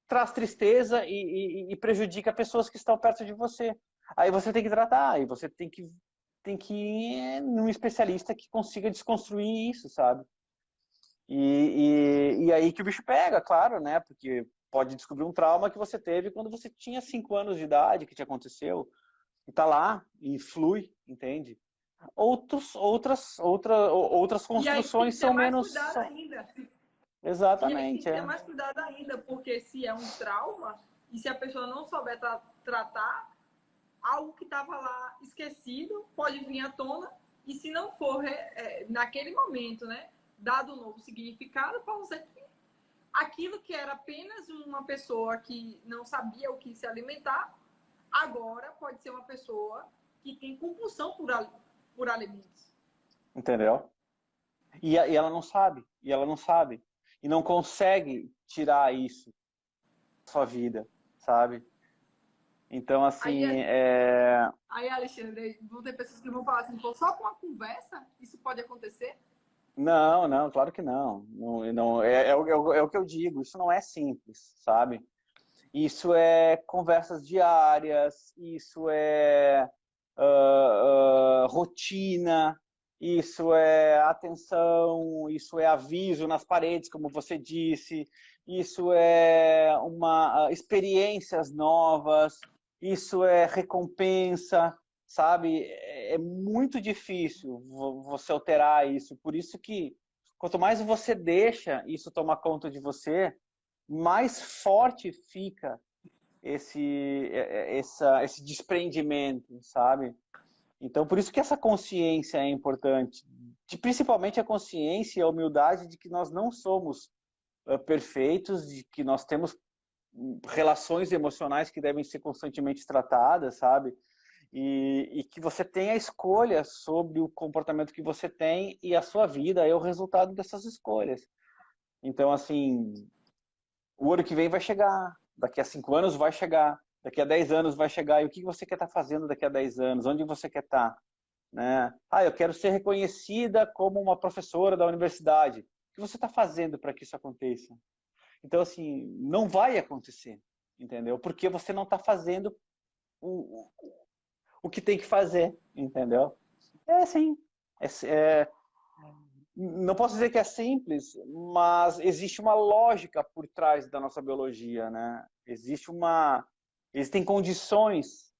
traz tristeza e prejudica pessoas que estão perto de você. Aí você tem que tratar, aí você tem que ir num especialista que consiga desconstruir isso, sabe? E aí que o bicho pega, claro, né? Porque pode descobrir um trauma que você teve quando você tinha 5 anos de idade, que te aconteceu, e tá lá, e flui, entende? Outras construções são menos... Exatamente, E aí tem que ter mais cuidado ainda, porque se é um trauma, e se a pessoa não souber tratar, algo que estava lá esquecido pode vir à tona, e se não for naquele momento, né, dado um novo significado, pode ser que aquilo que era apenas uma pessoa que não sabia o que se alimentar, agora pode ser uma pessoa que tem compulsão por alimentos. Entendeu? E ela não sabe, e não consegue tirar isso da sua vida, sabe? Então, assim, Aí, Alexandre, vão ter pessoas que vão falar assim, pô, só com a conversa isso pode acontecer? Não, claro que não. É o que eu digo, isso não é simples, sabe? Isso é conversas diárias, isso é rotina, isso é atenção, isso é aviso nas paredes, como você disse, isso é experiências novas, isso é recompensa, sabe? É muito difícil você alterar isso. Por isso que quanto mais você deixa isso tomar conta de você, mais forte fica esse desprendimento, sabe? Então, por isso que essa consciência é importante, principalmente a consciência e a humildade de que nós não somos perfeitos, de que nós temos relações emocionais que devem ser constantemente tratadas, sabe? E que você tem a escolha sobre o comportamento que você tem e a sua vida é o resultado dessas escolhas. Então, assim, o ano que vem vai chegar, daqui a 5 anos vai chegar, daqui a 10 anos vai chegar, e o que você quer estar fazendo daqui a 10 anos? Onde você quer estar? Né? Ah, eu quero ser reconhecida como uma professora da universidade. O que você está fazendo para que isso aconteça? Então, assim, não vai acontecer, entendeu? Porque você não está fazendo o, o que tem que fazer, entendeu? É assim, não posso dizer que é simples, mas existe uma lógica por trás da nossa biologia, né? Existem condições,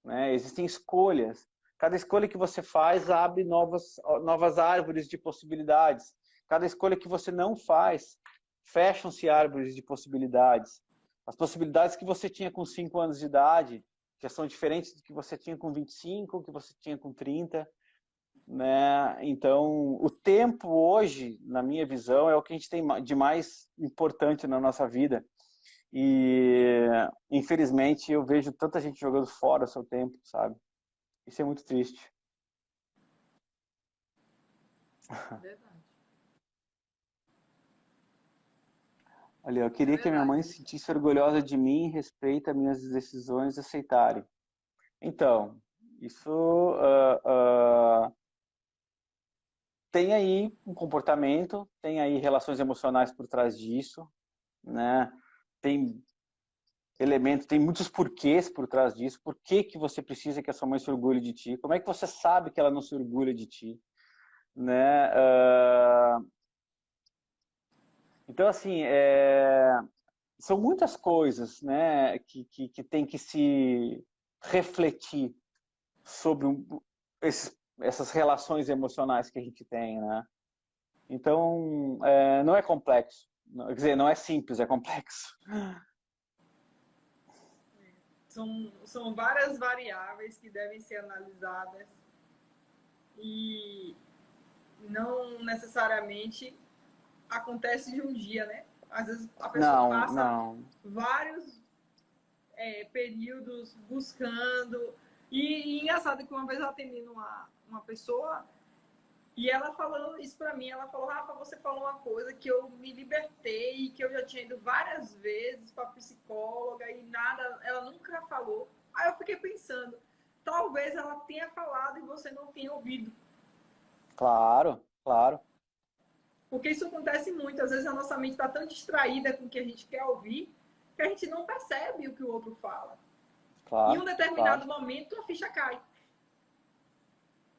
né? Existem escolhas. Cada escolha que você faz abre novas árvores de possibilidades. Cada escolha que você não faz, fecham-se árvores de possibilidades. As possibilidades que você tinha com 5 anos de idade já são diferentes do que você tinha com 25, que você tinha com 30, né? Então, o tempo hoje, na minha visão, é o que a gente tem de mais importante na nossa vida. E, infelizmente, eu vejo tanta gente jogando fora o seu tempo, sabe? Isso é muito triste. Verdade. Olha, eu É queria que a minha verdade mãe se isso. sentisse orgulhosa de mim, respeita minhas decisões e aceitarem. Então, isso tem aí um comportamento, tem aí relações emocionais por trás disso, né? Tem elementos, tem muitos porquês por trás disso. Por que que você precisa que a sua mãe se orgulhe de ti? Como é que você sabe que ela não se orgulha de ti? Né? Então, assim, são muitas coisas, né, que tem que se refletir sobre essas relações emocionais que a gente tem, né? Então, não é complexo. Quer dizer, não é simples, é complexo. São várias variáveis que devem ser analisadas e não necessariamente acontece de um dia, né? Às vezes a pessoa Não, passa não. vários períodos buscando. E engraçado que uma vez eu atendi uma pessoa e ela falou isso pra mim. Ela falou: Rafa, você falou uma coisa que eu me libertei, que eu já tinha ido várias vezes pra psicóloga e nada, ela nunca falou. Aí eu fiquei pensando, talvez ela tenha falado e você não tenha ouvido. Claro, claro, Porque isso acontece muito. Às vezes a nossa mente está tão distraída com o que a gente quer ouvir que a gente não percebe o que o outro fala. Em um claro, claro, determinado momento, a ficha cai.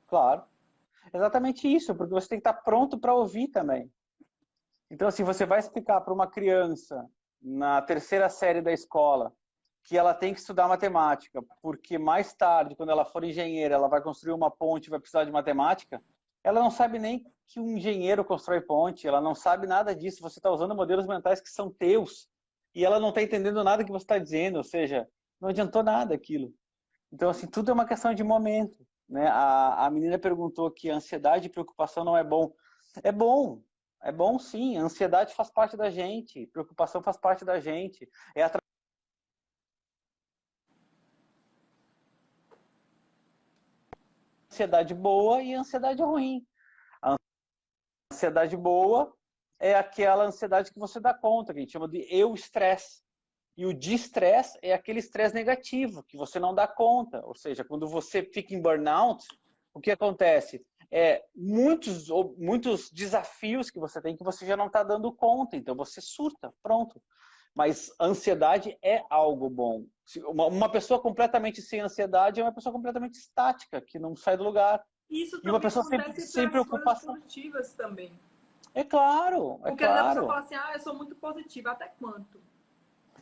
claro. Exatamente isso, porque você tem que estar pronto para ouvir também. Então, assim, você vai explicar para uma criança na terceira série da escola que ela tem que estudar matemática, porque mais tarde, quando ela for engenheira, ela vai construir uma ponte e vai precisar de matemática, ela não sabe nem que um engenheiro constrói ponte, ela não sabe nada disso. Você está usando modelos mentais que são teus e ela não está entendendo nada que você está dizendo, ou seja, não adiantou nada aquilo. Então, assim, tudo é uma questão de momento, né? A menina perguntou que ansiedade e preocupação não é bom. É bom, é bom sim. A ansiedade faz parte da gente, preocupação faz parte da gente. É a ansiedade boa e a ansiedade ruim. A ansiedade boa é aquela ansiedade que você dá conta, que a gente chama de eu-estresse. E o de-estresse é aquele estresse negativo, que você não dá conta. Ou seja, quando você fica em burnout, o que acontece? Muitos desafios que você tem que você já não está dando conta, então você surta, pronto. Mas ansiedade é algo bom. Uma pessoa completamente sem ansiedade é uma pessoa completamente estática, que não sai do lugar. Isso E uma também pessoa sempre acontece sem para as coisas preocupação. positivas também. É claro, é Porque às vezes a pessoa claro, fala assim, ah, eu sou muito positiva, até quanto?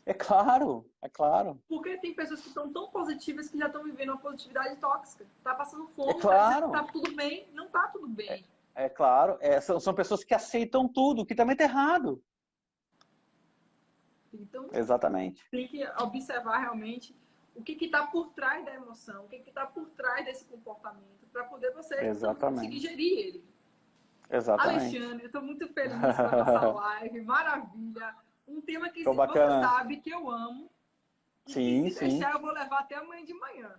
é claro, é claro, Porque tem pessoas que estão tão positivas que já estão vivendo uma positividade tóxica. Tá passando é fome, tá dizendo que tá claro, tudo bem, não tá tudo bem. é claro. São pessoas que aceitam tudo, que também tá errado. Então, Exatamente, tem que observar realmente o que está por trás da emoção, o que está por trás desse comportamento, para poder você também conseguir exatamente, gerir ele. exatamente. Alexandre, eu estou muito feliz com a nossa live, maravilha. Um tema que Ficou você bacana. sabe que eu amo e que Sim, se sim. deixar eu vou levar até amanhã de manhã.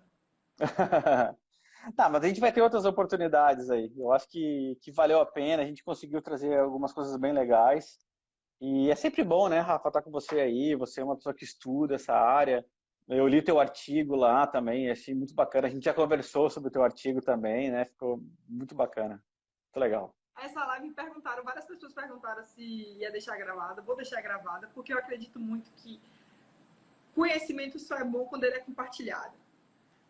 Tá, mas a gente vai ter outras oportunidades aí. Eu acho que valeu a pena, a gente conseguiu trazer algumas coisas bem legais. E é sempre bom, né, Rafa, estar com você aí. Você é uma pessoa que estuda essa área. Eu li teu artigo lá também, achei muito bacana. A gente já conversou sobre o teu artigo também, né? Ficou muito bacana. Muito legal. Essa live me perguntaram, várias pessoas perguntaram se ia deixar gravada. Vou deixar gravada, porque eu acredito muito que conhecimento só é bom quando ele é compartilhado.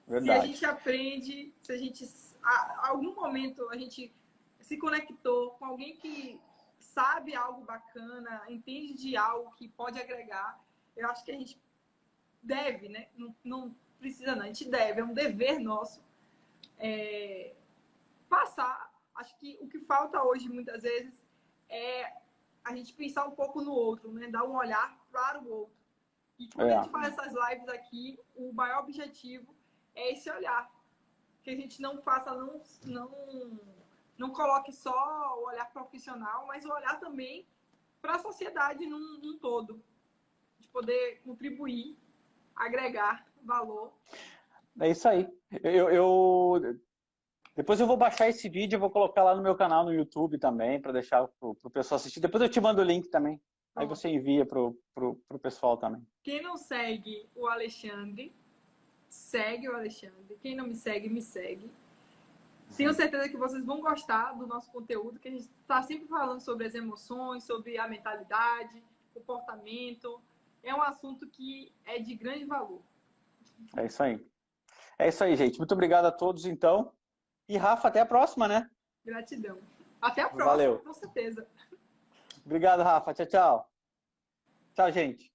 Se a Verdade. gente aprende, se a gente, a algum momento, a gente se conectou com alguém que sabe algo bacana, entende de algo que pode agregar, eu acho que a gente deve, né? Não precisa, não, a gente deve, é um dever nosso passar. Acho que o que falta hoje, muitas vezes, é a gente pensar um pouco no outro, né? Dar um olhar para o outro. E quando a gente É, faz essas lives aqui, o maior objetivo é esse olhar. Que a gente não faça, não coloque só o olhar profissional, mas o olhar também para a sociedade num todo. De poder contribuir, agregar valor. é isso aí. Depois eu vou baixar esse vídeo e vou colocar lá no meu canal no YouTube também, para deixar pro pessoal assistir. Depois eu te mando o link também. Aí Pronto. você envia pro pessoal também. Quem não segue o Alexandre, segue o Alexandre. Quem não me segue, me segue. Tenho certeza que vocês vão gostar do nosso conteúdo, que a gente está sempre falando sobre as emoções, sobre a mentalidade, comportamento. É um assunto que é de grande valor. É isso aí. É isso aí, gente. Muito obrigado a todos, então. E Rafa, até a próxima, né? Gratidão. Até a próxima, Valeu. com certeza. Obrigado, Rafa. Tchau, tchau. Tchau, gente.